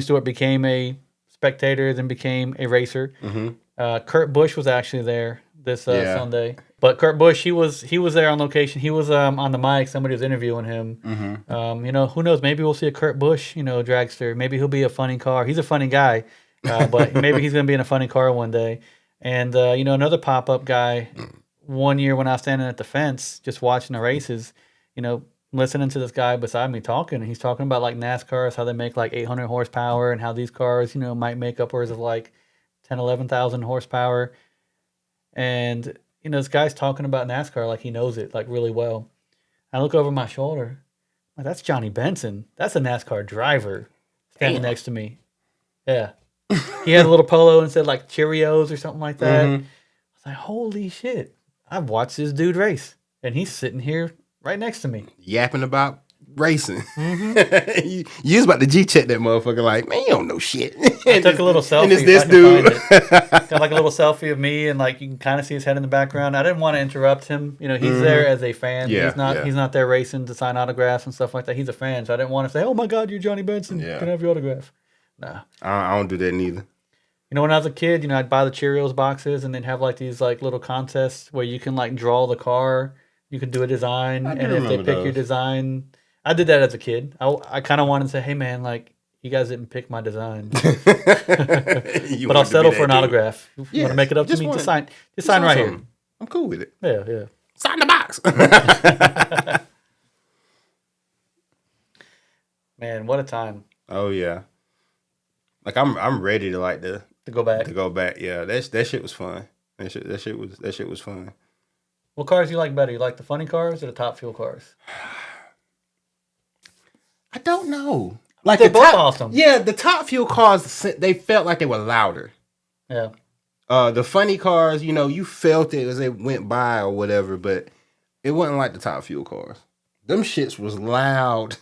Stewart became a spectator, then became a racer. Kurt Busch was actually there this Sunday. But Kurt Busch, he was there on location. He was on the mic. Somebody was interviewing him. Who knows? Maybe we'll see a Kurt Busch, dragster. Maybe he'll be a funny car. He's a funny guy, but maybe he's going to be in a funny car one day. And, another pop-up guy, one year when I was standing at the fence just watching the races, listening to this guy beside me talking, and he's talking about like NASCARs, how they make like 800 horsepower and how these cars, might make upwards of like 10, 11,000 horsepower. And, this guy's talking about NASCAR like he knows it like really well. I look over my shoulder, like, that's Johnny Benson. That's a NASCAR driver standing next to me. Yeah. He had a little polo and said like Cheerios or something like that. I was like, holy shit. I've watched this dude race. And he's sitting here right next to me. Yapping about racing. you was about to G-check that motherfucker like, man, you don't know shit. I took a little selfie. And it's this dude. Got like a little selfie of me, and like you can kind of see his head in the background. I didn't want to interrupt him. He's there as a fan. Yeah, he's not there racing to sign autographs and stuff like that. He's a fan, so I didn't want to say, oh my God, you're Johnny Benson. Yeah. Can I have your autograph? Nah. I don't do that neither. When I was a kid, I'd buy the Cheerios boxes, and they'd have like these like little contests where you can like draw the car. You could do a design, and if they pick your design, I did that as a kid. I kind of wanted to say, hey man, like you guys didn't pick my design, but I'll settle for an autograph. You want to make it up to me? Just sign right here. I'm cool with it. Yeah. Sign the box. Man, what a time. Oh yeah. Like I'm ready to like to go back. To go back. Yeah, that shit was fun. That shit was fun. What cars do you like better? You like the funny cars or the top fuel cars? I don't know. Like they're both awesome. Yeah, the top fuel cars, they felt like they were louder. Yeah. The funny cars, you felt it as they went by or whatever, but it wasn't like the top fuel cars. Them shits was loud.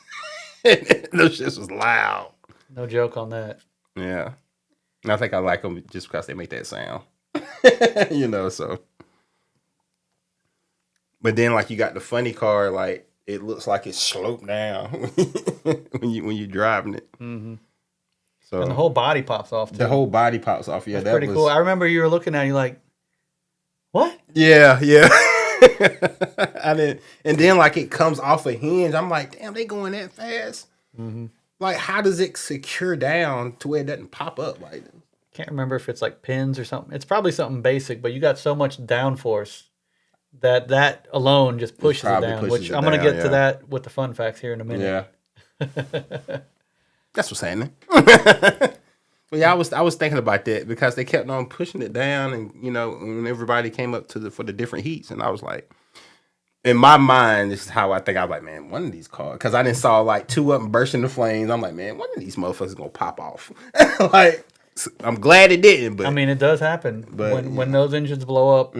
Them shits was loud. No joke on that. Yeah. And I think I like them just because they make that sound. So. But then, like, you got the funny car, like, it looks like it's sloped down when you're driving it. Mm-hmm. So, and the whole body pops off, too. The whole body pops off, yeah. That's pretty cool. I remember you were looking at it, you're like, what? Yeah. And then, like, it comes off a hinge. I'm like, damn, they going that fast? Mm-hmm. Like, how does it secure down to where it doesn't pop up like that? Can't remember if it's like pins or something. It's probably something basic, but you got so much downforce that alone just pushes it down. Which I'm going to get to that with the fun facts here in a minute. Yeah, that's what's happening. But yeah, I was thinking about that because they kept on pushing it down, and when everybody came up for the different heats, and I was like, in my mind, this is how I think. I was like, man, one of these cars, because I didn't saw like two of them burst into flames. I'm like, man, one of these motherfuckers is gonna pop off. Like, I'm glad it didn't. But I mean, it does happen. But when those engines blow up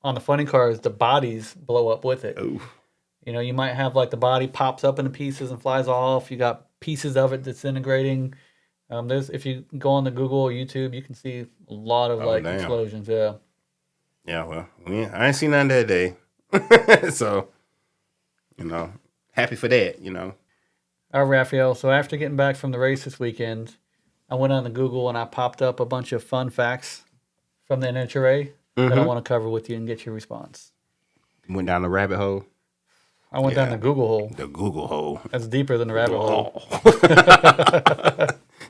on the funny cars, the bodies blow up with it. Ooh. You might have like the body pops up into pieces and flies off. You got pieces of it disintegrating. If you go on the Google or YouTube, you can see a lot of explosions. Yeah. Yeah. Well, I ain't seen none that day. So, happy for that, All right, Rafael. So after getting back from the race this weekend, I went on the Google and I popped up a bunch of fun facts from the NHRA that I want to cover with you and get your response. Went down the rabbit hole. I went down the Google hole. The Google hole. That's deeper than the rabbit hole.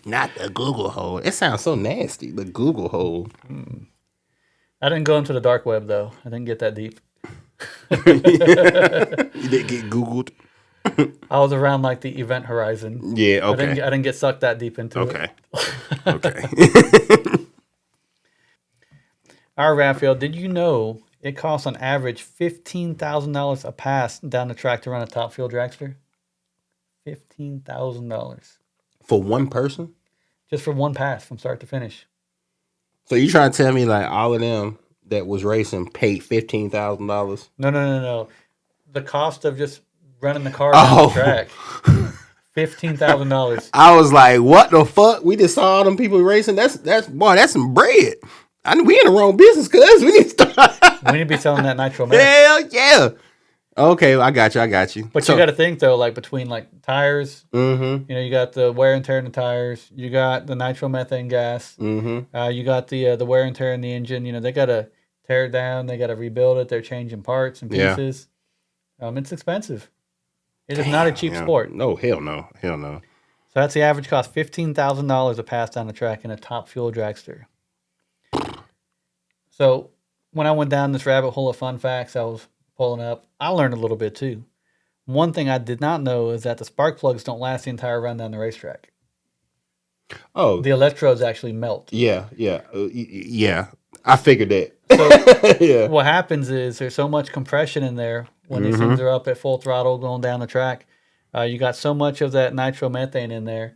Not the Google hole. It sounds so nasty. The Google hole. I didn't go into the dark web though. I didn't get that deep. You didn't get Googled? I was around like the event horizon. Yeah, okay. I didn't get sucked that deep into it. Okay. All right, Rafael, did you know it costs on average $15,000 a pass down the track to run a top fuel dragster? $15,000. For one person? Just for one pass from start to finish. So you trying to tell me like all of them that was racing paid $15,000? No. The cost of just running the car down the track. $15,000. I was like, what the fuck? We just saw all them people racing. That's some bread. We in the wrong business, cuz we need to start. We need to be selling that Nitro meth. Hell yeah. Okay, I got you. But you got to think though, like between like tires, Mm-hmm. you got the wear and tear in the tires, you got the nitromethane gas, Mm-hmm. you got the wear and tear in the engine. They got to tear it down, they got to rebuild it. They're changing parts and Yeah. pieces. It's expensive. It is not a cheap sport. No, hell no. So that's the average cost: $15,000 to pass down the track in a top fuel dragster. So when I went down this rabbit hole of fun facts, I was pulling up. I learned a little bit too. One thing I did not know is that the spark plugs don't last the entire run down the racetrack. Oh, The electrodes actually melt. yeah. I figured that. So Yeah. what happens is there's so much compression in there when these things are up at full throttle going down the track. You got so much of that nitromethane in there.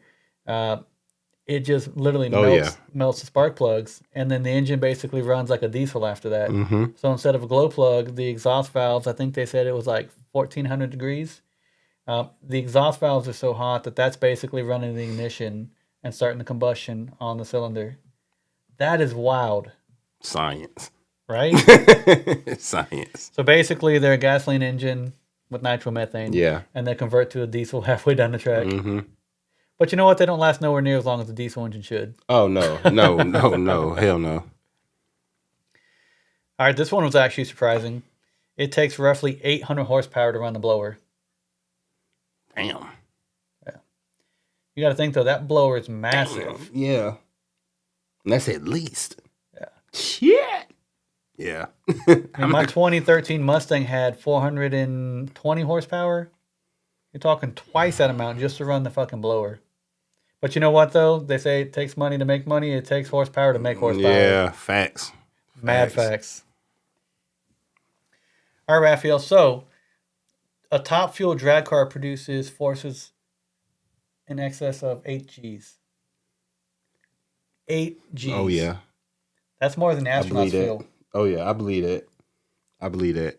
It just literally melts the spark plugs, and then the engine basically runs like a diesel after that. So instead of a glow plug, the exhaust valves, I think they said it was like 1,400 degrees. The exhaust valves are so hot that that's basically running the ignition and starting the combustion on the cylinder. That is wild, Science. right? Science. So basically, they're a gasoline engine with nitromethane. Yeah. And they convert to a diesel halfway down the track. Mm-hmm. But you know what? They don't last nowhere near as long as a diesel engine should. Oh, no. Hell no. All right, this one was actually surprising. It takes roughly 800 horsepower to run the blower. Damn. You got to think, though, that blower is massive. Yeah. And that's at least. Yeah. Shit. Yeah. And my 2013 Mustang had 420 horsepower. You're talking twice that amount just to run the fucking blower. But you know what, though? They say it takes money to make money. It takes horsepower to make horsepower. Yeah, facts. Mad facts. All right, Raphael. So, a top fuel drag car produces forces in excess of 8 Gs. 8 Gs. Oh, yeah. That's more than the astronauts feel. Oh, yeah. I believe that.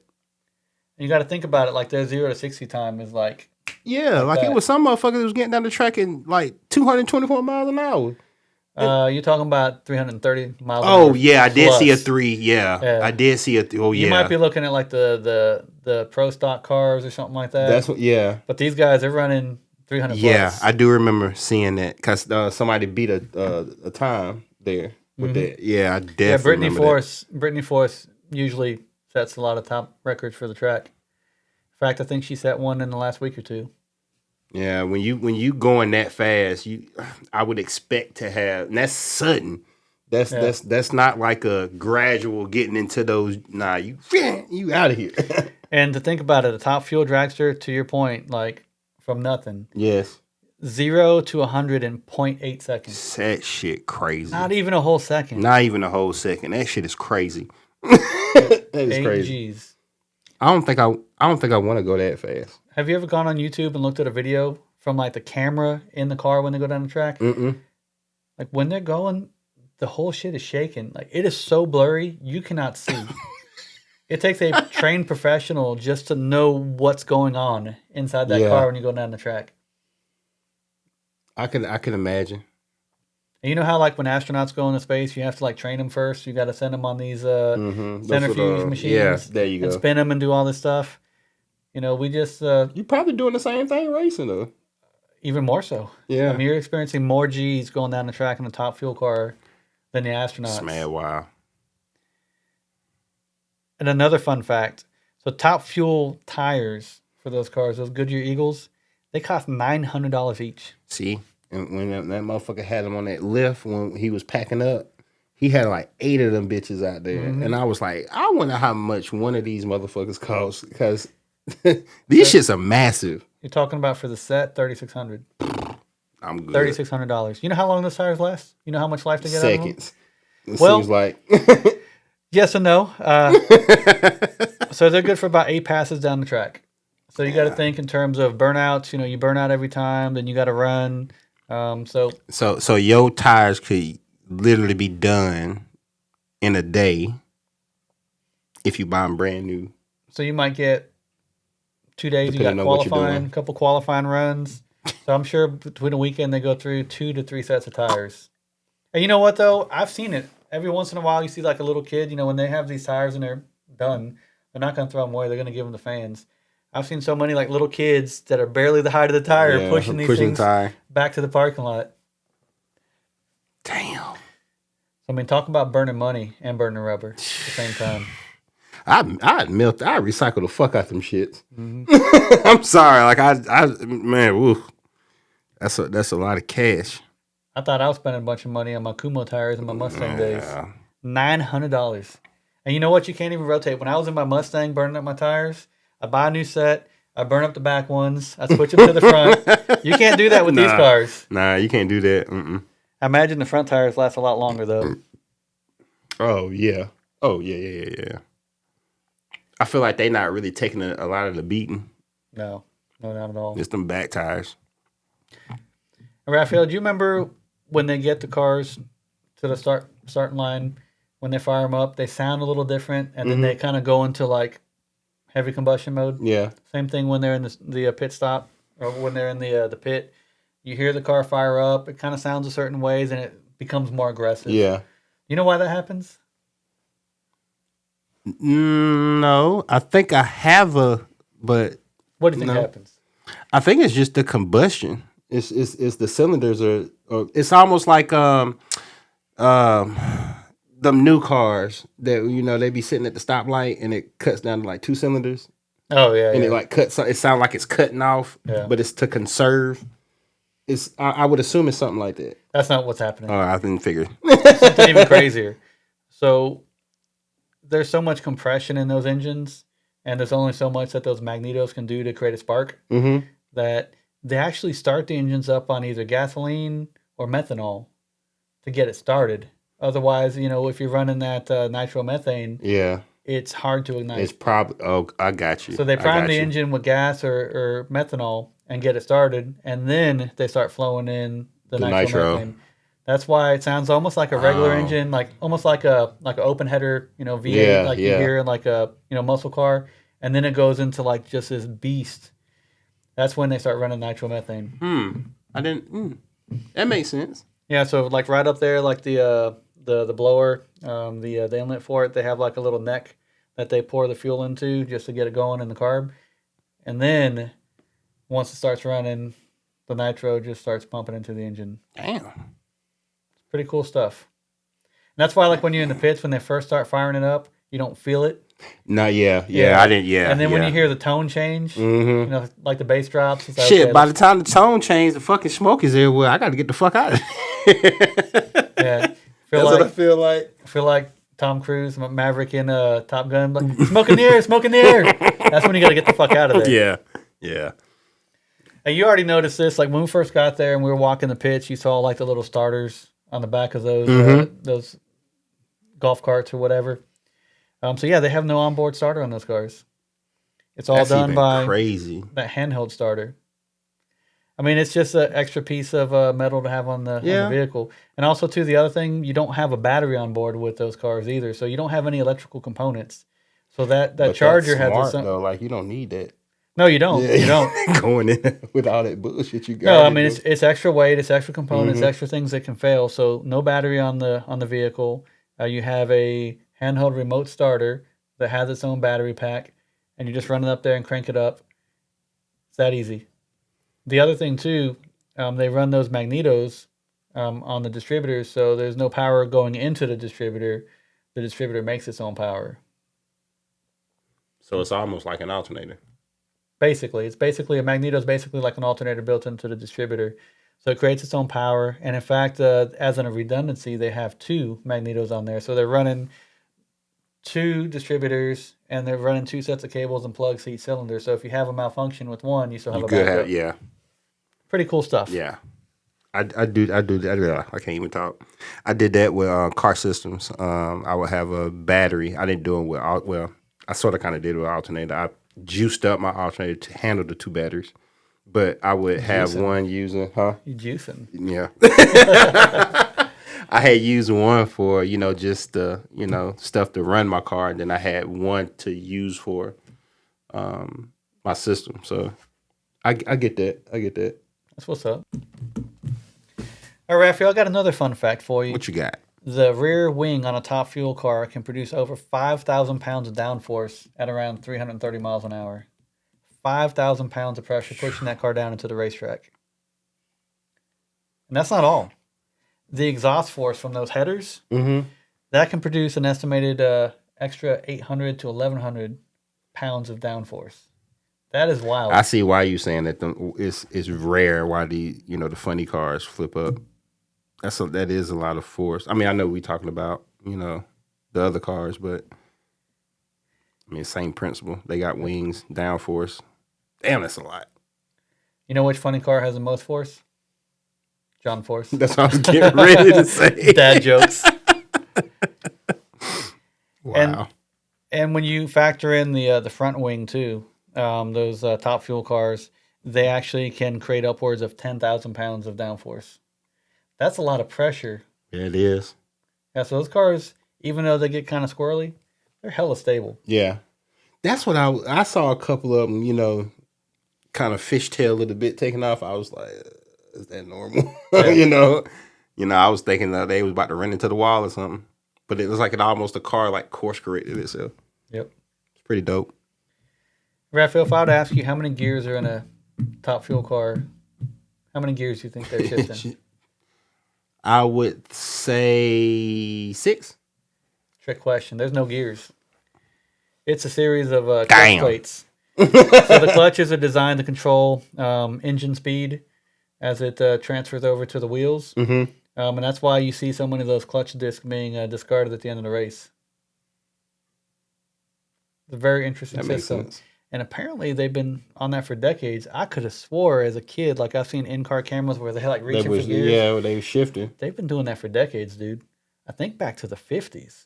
You got to think about it. Like, their 0 to 60 time is like... Yeah, like it was some motherfucker that was getting down the track in like 224 miles an hour. You're talking about 330 miles an hour. Oh, yeah. I did plus. see a 3. Yeah. I did see a... Oh, yeah. You might be looking at like the pro stock cars or something like that. That's what... Yeah. But these guys, they're running 300 Yeah, plus. I do remember seeing that because somebody beat a time there with that. Yeah, I definitely remember Brittany Force usually sets a lot of top records for the track. In fact, I think she set one in the last week or two. Yeah, when you going that fast, I would expect to have. And that's sudden. That's not like a gradual getting into those. Nah, you out of here. And to think about it, a top fuel dragster, to your point, like from nothing. Yes. 0 to 100 in 0.8 seconds. That shit crazy. Not even a whole second. Not even a whole second. That shit is crazy. That is 8 crazy. Gs. I don't think I want to go that fast. Have you ever gone on YouTube and looked at a video from like the camera in the car when they go down the track? Mm-mm. Like when they're going, the whole shit is shaking. Like it is so blurry, you cannot see. It takes a trained professional just to know what's going on inside that car when you go down the track. I can imagine. And you know how like when astronauts go into space, you have to like train them first. You got to send them on these centrifuge machines. Yeah, there you go. And spin them and do all this stuff. We just You're probably doing the same thing racing though. Even more so. Yeah. I mean, you're experiencing more G's going down the track in a top fuel car than the astronauts. It's mad wild. And another fun fact: so top fuel tires for those cars, those Goodyear Eagles, they cost $900 each. See, and when that motherfucker had him on that lift when he was packing up, he had like 8 of them bitches out there, and I was like, I wonder how much one of these motherfuckers costs because these shits are massive. You're talking about for the set $3,600. I'm good. $3,600. You know how long those tires last? You know how much life they get out of them? Seconds. It seems like. Yes and no. So they're good for about 8 passes down the track. So you got to think in terms of burnouts. You burn out every time, then you got to run. So your tires could literally be done in a day if you buy them brand new. So you might get 2 days. Depending You got on what you're qualifying, doing. a couple qualifying runs. So I'm sure between a weekend they go through 2 to 3 sets of tires. And you know what though? I've seen it. Every once in a while you see like a little kid, when they have these tires in their done. They're not going to throw them away. They're going to give them to fans. I've seen so many like little kids that are barely the height of the tire pushing these things back to the parking lot. Damn. So, I mean, talk about burning money and burning rubber at the same time. I recycle the fuck out them shits. I'm sorry, like I man, woo. That's a lot of cash. I thought I was spending a bunch of money on my Kumo tires in my Mustang days. $900. And you know what? You can't even rotate. When I was in my Mustang burning up my tires, I buy a new set. I burn up the back ones. I switch them to the front. You can't do that with these cars. Nah, you can't do that. Mm-mm. I imagine the front tires last a lot longer, though. Oh, yeah. Yeah. I feel like they not really taking a lot of the beating. No, not at all. Just them back tires. Rafael, do you remember when they get the cars to the starting line, when they fire them up, they sound a little different, and then they kind of go into like heavy combustion mode? Yeah. Same thing when they're in the pit stop, or when they're in the pit. You hear the car fire up, it kind of sounds a certain ways, and it becomes more aggressive. Yeah. You know why that happens? No, I think I have but What do you think happens? I think it's just the combustion. It's the cylinders are it's almost like them new cars that they be sitting at the stoplight and it cuts down to like 2 cylinders. Oh yeah, and it like cuts. It sounds like it's cutting off, but it's to conserve. I would assume it's something like that. That's not what's happening. Oh, I didn't figure. Something even crazier. So there's so much compression in those engines, and there's only so much that those magnetos can do to create a spark, that they actually start the engines up on either gasoline or methanol to get it started. Otherwise, if you're running that nitromethane, it's hard to ignite. It's probably, I got you. So they prime the engine with gas or methanol and get it started, and then they start flowing in the nitromethane. Nitro. That's why it sounds almost like a regular engine, like almost like a open header, V8, you hear in like a muscle car, and then it goes into like just this beast. That's when they start running nitromethane. I didn't. That makes sense. Yeah, so like right up there, like the blower, the inlet for it, they have like a little neck that they pour the fuel into just to get it going in the carb, and then once it starts running, the nitro just starts pumping into the engine. Damn. Pretty cool stuff. And that's why, like, when you're in the pits, when they first start firing it up, you don't feel it. No, I didn't, And then when you hear the tone change, like the bass drops. It's like, shit, by the time the tone changed, the fucking smoke is everywhere. I got to get the fuck out of here. Yeah. What I feel like. I feel like Tom Cruise, Maverick in Top Gun, like, smoke in the air, smoke in the air. That's when you got to get the fuck out of there. Yeah. And you already noticed this, like when we first got there and we were walking the pits, you saw like the little starters on the back of those golf carts or whatever. So yeah, they have no onboard starter on those cars. It's all done by crazy that handheld starter. I mean, it's just an extra piece of metal to have on the vehicle. And also, too, the other thing, you don't have a battery on board with those cars either, so you don't have any electrical components. So that charger has smart, though. Like, you don't need that. No, you don't. You don't. Going in with all that bullshit you got. No, I mean it's extra weight, it's extra components, extra things that can fail. So no battery on the vehicle. You have a handheld remote starter that has its own battery pack, and you just run it up there and crank it up. It's that easy. The other thing too, they run those magnetos on the distributors, so there's no power going into the distributor. The distributor makes its own power. So it's almost like an alternator. Basically, a magneto is basically like an alternator built into the distributor. So it creates its own power. And in fact, as in a redundancy, they have 2 magnetos on there. So they're running 2 distributors and they're running 2 sets of cables and plugs to each cylinder. So if you have a malfunction with one, you still have a backup. Pretty cool stuff. Yeah. I do. I can't even talk. I did that with car systems. I would have a battery. I didn't do it with, I sort of kind of did it with alternator. I juiced up my alternator to handle the 2 batteries, but I would have one using, You juicing? Yeah. I had used one for just the stuff to run my car, and then I had one to use for my system. So I get that. That's what's up. All right, Raphael, I got another fun fact for you. What you got? The rear wing on a top fuel car can produce over 5,000 pounds of downforce at around 330 miles an hour. 5,000 pounds of pressure pushing that car down into the racetrack. And that's not all. The exhaust force from those headers, that can produce an estimated extra 800 to 1,100 pounds of downforce. That is wild. I see why you saying that it's rare why the funny cars flip up. That is a lot of force. I mean, I know we talking about the other cars, but I mean, same principle. They got wings, downforce. Damn, that's a lot. You know which funny car has the most force? John Force. That's what I was getting ready to say. Dad jokes. Wow. And when you factor in the front wing too, those top fuel cars, they actually can create upwards of 10,000 pounds of downforce. That's a lot of pressure. Yeah, it is. Yeah, so those cars, even though they get kind of squirrely, they're hella stable. Yeah. That's what I saw a couple of them, kind of fishtail a little bit taking off. I was like, is that normal? Yeah. I was thinking that they was about to run into the wall or something. But it was like the car like course corrected itself. Yep. It's pretty dope. Rafael, if I were to ask you how many gears are in a top fuel car, how many gears do you think they're shifting? I would say 6. Trick question. There's no gears. It's a series of clutch Damn. plates. So the clutches are designed to control engine speed as it transfers over to the wheels. Mm-hmm. And that's why you see so many of those clutch discs being discarded at the end of the race. It's a very interesting That makes system. sense. And apparently they've been on that for decades. I could have swore as a kid, like I've seen in-car cameras where they're like reaching for gears. Yeah, they were shifting. They've been doing that for decades, dude. I think back to the 50s.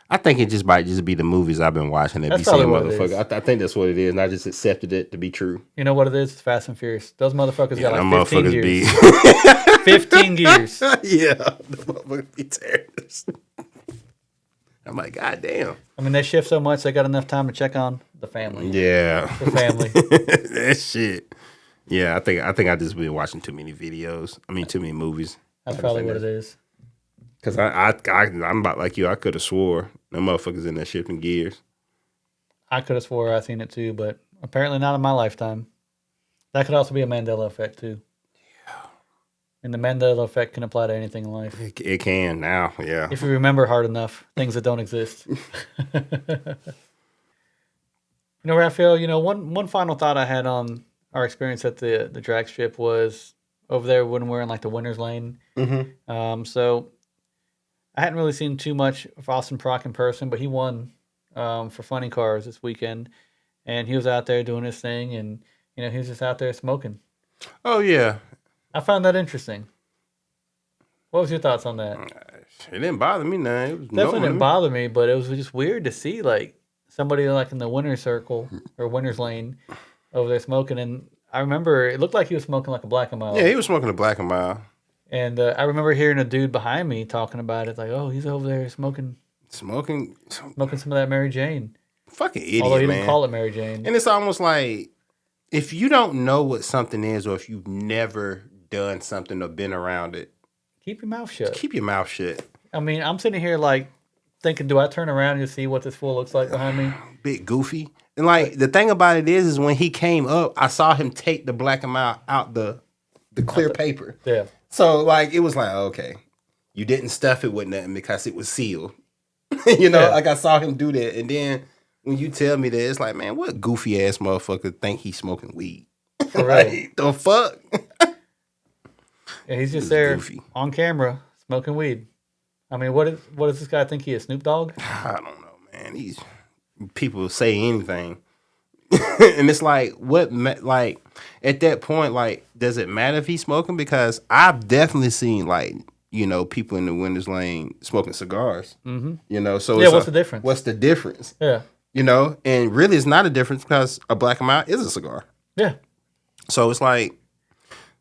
I think it just might just be the movies I've been watching that That's be saying probably what it is. motherfucker. I think that's what it is, and I just accepted it to be true. You know what it is? It's Fast and Furious. Those motherfuckers got them like 15 motherfuckers gears. 15 gears. Yeah, the motherfuckers be terrorists. I'm like, God damn. I mean, they shift so much, they got enough time to check on the family. Yeah. The family. That shit. Yeah, I think I just been watching too many videos. I mean, too many movies. That's probably what it is. Because I'm about like you. I could have swore them motherfuckers in there shifting gears. I could have swore I seen it too, but apparently not in my lifetime. That could also be a Mandela effect too. Yeah. And the Mandela effect can apply to anything in life. It can now, yeah. If you remember hard enough, things that don't exist. Raphael, one final thought I had on our experience at the drag strip was over there when we're in like the winner's lane. Mm-hmm. So I hadn't really seen too much of Austin Prock in person, but he won for Funny Cars this weekend. And he was out there doing his thing, and he was just out there smoking. Oh, yeah. I found that interesting. What was your thoughts on that? It didn't bother me none. It was Definitely didn't bother me, but it was just weird to see like somebody like in the winner's circle or winner's lane over there smoking. And I remember it looked like he was smoking like a Black and Mild. Yeah, he was smoking a Black and Mild. And I remember hearing a dude behind me talking about it, like, "Oh, he's over there smoking some of that Mary Jane." Fucking idiot, Although he man. didn't call it Mary Jane. And it's almost like if you don't know what something is, or if you've never done something or been around it, Keep your mouth shut. keep your mouth shut. I mean, I'm sitting here like thinking, do I turn around and see what this fool looks like behind me? Bit goofy. And like the thing about it is when he came up, I saw him take the Black and Mild out the clear paper. Yeah. So like it was like, okay, you didn't stuff it with nothing because it was sealed. Like I saw him do that, and then when you tell me that, it's like, man, what goofy ass motherfucker think he's smoking weed? For real. Like, the fuck? Yeah, he's just there goofy. on camera smoking weed. I mean, what does this guy think he is? Snoop Dogg? I don't know, man. These people say anything, and it's like, like at that point, like, does it matter if he's smoking? Because I've definitely seen like people in the winner's lane smoking cigars. Mm-hmm. So Yeah, what's the difference? What's the difference? Yeah. And really, it's not a difference because a Black and Mild is a cigar. Yeah. So it's like,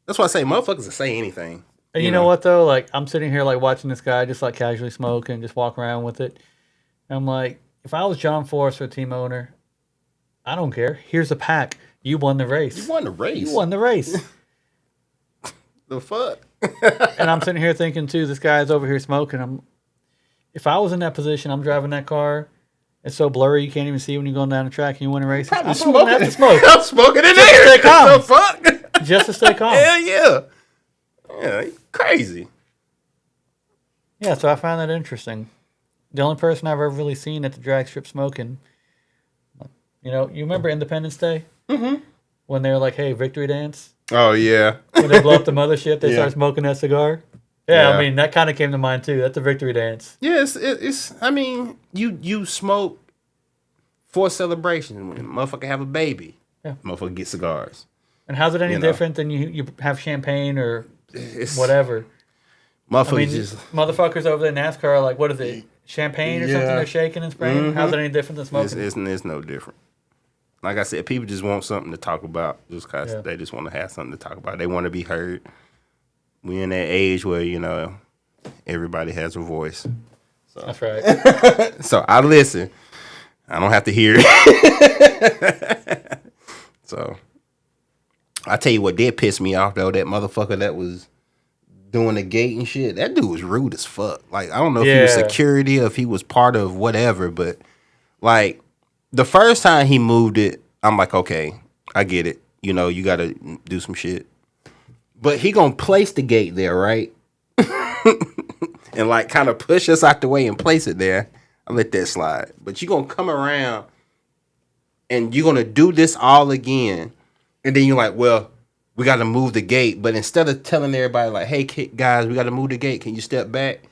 that's why I say motherfuckers will say anything. And you know what though? Like I'm sitting here like watching this guy just like casually smoke and just walk around with it. And I'm like, if I was John Forrester, team owner, I don't care. Here's a pack. You won the race. You won the race. You won the race. The fuck? And I'm sitting here thinking too, this guy's over here smoking. If I was in that position, I'm driving that car. It's so blurry you can't even see when you're going down the track and you want to race. I'm probably gonna have to smoke. I'm smoking in Just to there. stay calm. The fuck? Just to stay calm. Hell yeah. Yeah, crazy. Yeah, so I find that interesting. The only person I've ever really seen at the drag strip smoking, you remember Independence Day? Mm-hmm. When they were like, hey, victory dance? Oh, yeah. When they blow up the mothership, they Yeah. start smoking that cigar? Yeah, Yeah. I mean, that kind of came to mind too. That's a victory dance. Yeah, it's I mean, you smoke for celebration. When a motherfucker have a baby, Yeah. motherfucker get cigars. And how's it any You know. different than you have champagne or It's whatever? Motherfuckers I mean, just motherfuckers over there in NASCAR are like, what is it? Champagne or something Yeah. they're shaking and spraying? How's it any different than smoking? it's no different. Like I said, people just want something to talk about just because Yeah. they just want to have something to talk about. They want to be heard. We in that age where, everybody has a voice. That's right. So I listen. I don't have to hear it. So I tell you what did piss me off though, that motherfucker that was doing the gate and shit. That dude was rude as fuck. Like, I don't know if he was Yeah. security or if he was part of whatever, but like the first time he moved it, I'm like, okay, I get it. You gotta do some shit. But he gonna place the gate there, right? And like kind of push us out the way and place it there. I let that slide. But you gonna come around and you're gonna do this all again. And then you're like, well, we gotta move the gate. But instead of telling everybody like, hey guys, we gotta move the gate, can you step back?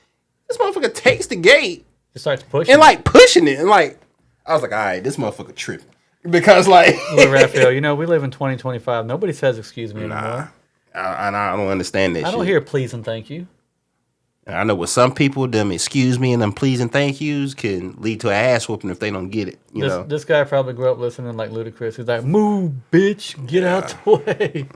This motherfucker takes the gate Just starts pushing. and like pushing it. And like, I was like, all right, this motherfucker tripping. Because like Look, Rafael, we live in 2025. Nobody says excuse me anymore. I don't understand that shit. I don't hear please and thank you. I know with some people, them excuse me and them please and thank yous can lead to an ass whooping if they don't get it. You know. This guy probably grew up listening like Ludacris. He's like, move, bitch, get out the way.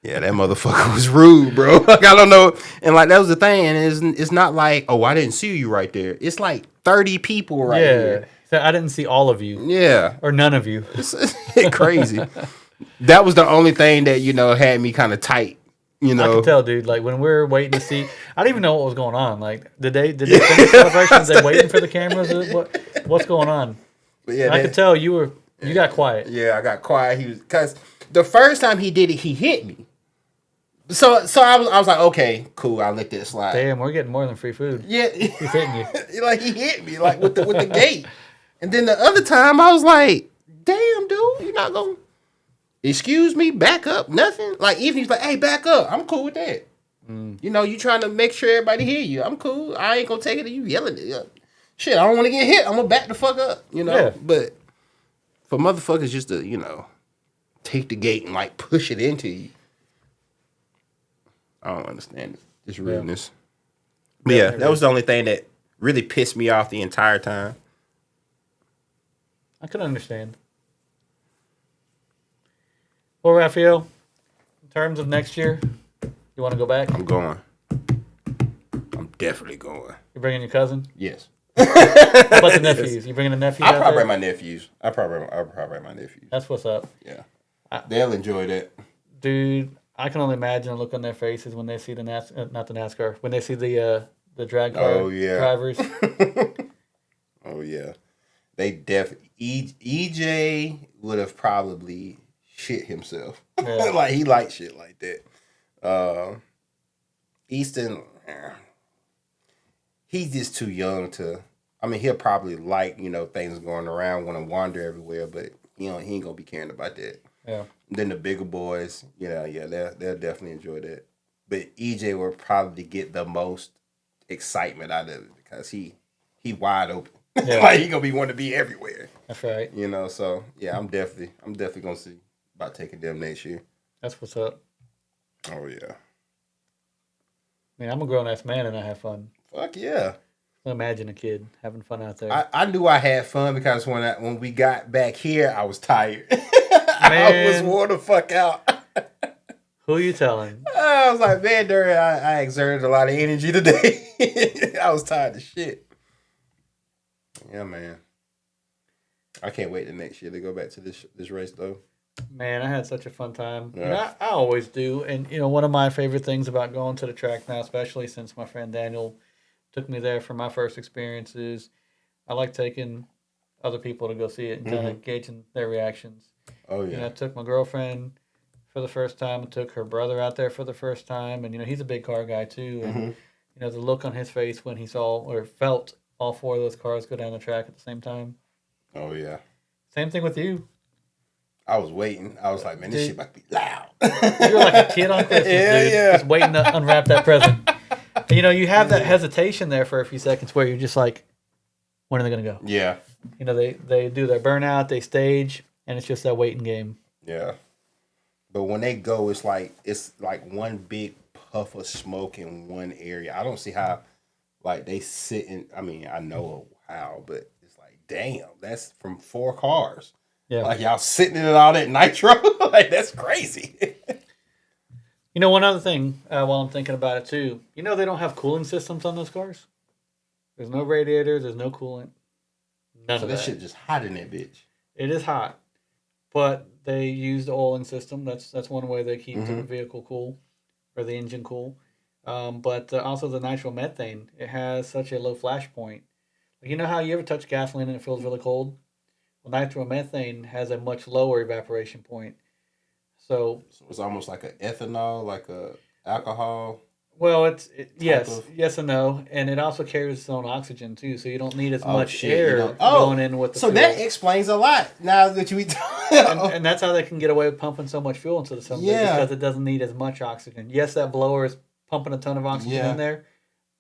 Yeah, that motherfucker was rude, bro. Like, I don't know. And like that was the thing. And it's not like, oh, I didn't see you right there. It's like 30 people right here. So I didn't see all of you. Yeah. Or none of you. It's crazy. That was the only thing that, had me kind of tight. I can tell, dude. Like when we were waiting to see, I didn't even know what was going on. Like, did they finish celebrations? They waiting for the cameras? What's going on? But yeah, I could tell you got quiet. Yeah, I got quiet. Because the first time he did it, he hit me. So I was like, okay, cool. I'll let that slide. Damn, we're getting more than free food. Yeah, He's hitting you. like he hit me like with the gate. And then the other time I was like, damn, dude, you're not gonna excuse me, back up, nothing. Like even he's like, hey, back up. I'm cool with that. You trying to make sure everybody hear you. I'm cool. I ain't gonna take it to you yelling it. Shit, I don't want to get hit. I'm gonna back the fuck up. Yeah. But for motherfuckers just to, take the gate and like push it into you. I don't understand it. It's rudeness. But yeah, that was the only thing that really pissed me off the entire time. I can understand. Well, Raphael, in terms of next year, you want to go back? I'm going. I'm definitely going. You bringing your cousin? Yes. How about the nephews? You bringing the nephews I'll out probably there? bring my nephews. I'll probably bring my nephews. That's what's up. Yeah. They'll enjoy that. Dude, I can only imagine the look on their faces when they see the not the NASCAR, when they see the drag car drivers. Oh, yeah. They definitely... EJ would have probably shit himself. Yeah. Like, he likes shit like that. Easton... He's just too young to... I mean, he'll probably like, things going around, want to wander everywhere, but, he ain't going to be caring about that. Yeah. Then the bigger boys, they'll definitely enjoy that. But EJ will probably get the most excitement out of it because he wide open. Yeah. Like he gonna be wanting to be everywhere. That's right. So yeah, I'm definitely gonna see about taking them next year. That's what's up. Oh yeah. I mean, I'm a grown ass man and I have fun. Fuck yeah. Imagine a kid having fun out there. I knew I had fun because when we got back here, I was tired. I was worn the fuck out. Who are you telling? I was like, man, Dury, I exerted a lot of energy today. I was tired as shit. Yeah, man. I can't wait the next year to go back to this race though. Man, I had such a fun time. Yeah. And I always do. And, one of my favorite things about going to the track now, especially since my friend Daniel took me there for my first experiences, I like taking other people to go see it and kind of gauging their reactions. Oh yeah. I took my girlfriend for the first time. I took her brother out there for the first time. And, he's a big car guy too. And, the look on his face when he saw or felt all four of those cars go down the track at the same time. Oh yeah. Same thing with you. I was waiting. I was like, man, this shit about to be loud. You're like a kid on Christmas, dude. Just waiting to unwrap that present. And, you have that hesitation there for a few seconds where you're just like, when are they going to go? Yeah. They do their burnout, they stage, and it's just that waiting game. Yeah. But when they go, it's like one big puff of smoke in one area. I don't see how, like, they sit in. I mean, I know how, but it's like, damn, that's from 4 cars. Yeah. Like, y'all sitting in all that nitro. Like, that's crazy. One other thing while I'm thinking about it too, they don't have cooling systems on those cars. There's no radiators, there's no coolant. None So of that that. shit just hot in that bitch. It is hot, but they use the oiling system. That's one way they keep the vehicle cool, or the engine cool. But also the nitromethane, it has such a low flash point. Like, how you ever touch gasoline and it feels really cold? Well, nitromethane has a much lower evaporation point. So it's almost like an ethanol, like a alcohol. well, of- yes and no, and it also carries its own oxygen too, so you don't need as Oh, much shit, air going in with the So fuel. that explains a lot. Now that you and that's how they can get away with pumping so much fuel into the cylinder because it doesn't need as much oxygen. Yes, that blower is pumping a ton of oxygen in there,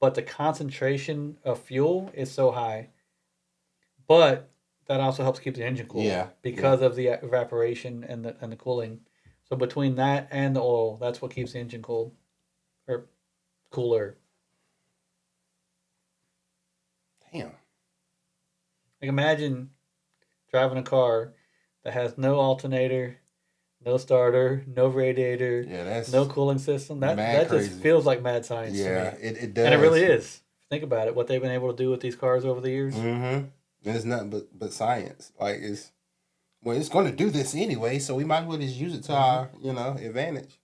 but the concentration of fuel is so high. But that also helps keep the engine cool because of the evaporation and the cooling. So between that and the oil, that's what keeps the engine cold or cooler. Damn. Like, imagine driving a car that has no alternator, no starter, no radiator, no cooling system. That just feels like mad science to me. It does. And it really is. Think about it, what they've been able to do with these cars over the years. Mm-hmm. And it's nothing but science. Like, it's going to do this anyway, so we might as well just use it to our, advantage.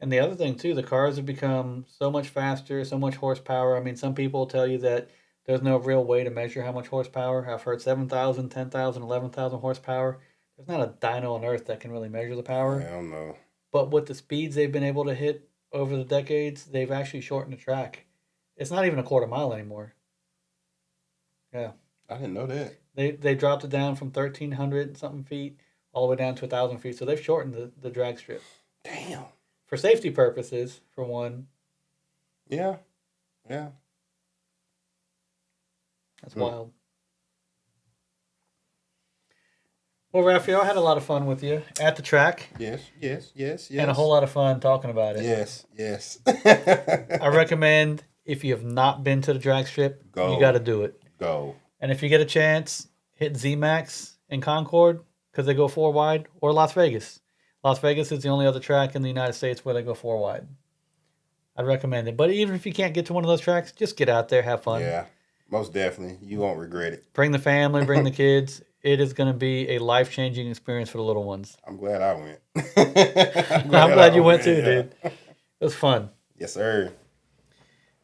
And the other thing, too, the cars have become so much faster, so much horsepower. I mean, some people tell you that there's no real way to measure how much horsepower. I've heard 7,000, 10,000, 11,000 horsepower. There's not a dyno on Earth that can really measure the power. I don't know. But with the speeds they've been able to hit over the decades, they've actually shortened the track. It's not even a quarter mile anymore. Yeah. I didn't know that. They dropped it down from 1,300 something feet all the way down to 1,000 feet. So they've shortened the drag strip. Damn. For safety purposes, for one. Yeah. Yeah. That's wild. Well, Rafael, I had a lot of fun with you at the track. Yes. And a whole lot of fun talking about it. Yes. I recommend, if you have not been to the drag strip, you got to do it. Go. And if you get a chance, hit Zmax in Concord, because they go 4 wide, or Las Vegas. Las Vegas is the only other track in the United States where they go 4 wide. I'd recommend it. But even if you can't get to one of those tracks, just get out there, have fun. Yeah, most definitely. You won't regret it. Bring the family, bring the kids. It is going to be a life-changing experience for the little ones. I'm glad I went. I'm glad you went too, dude. It was fun. Yes, sir.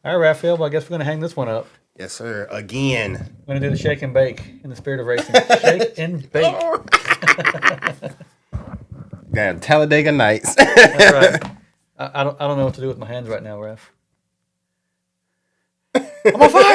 All right, Raphael, well, I guess we're going to hang this one up. Yes, sir. Again. We're going to do the shake and bake in the spirit of racing. Shake and bake. Damn, Talladega Nights. That's right. I don't know what to do with my hands right now, Ref. I'm on fire!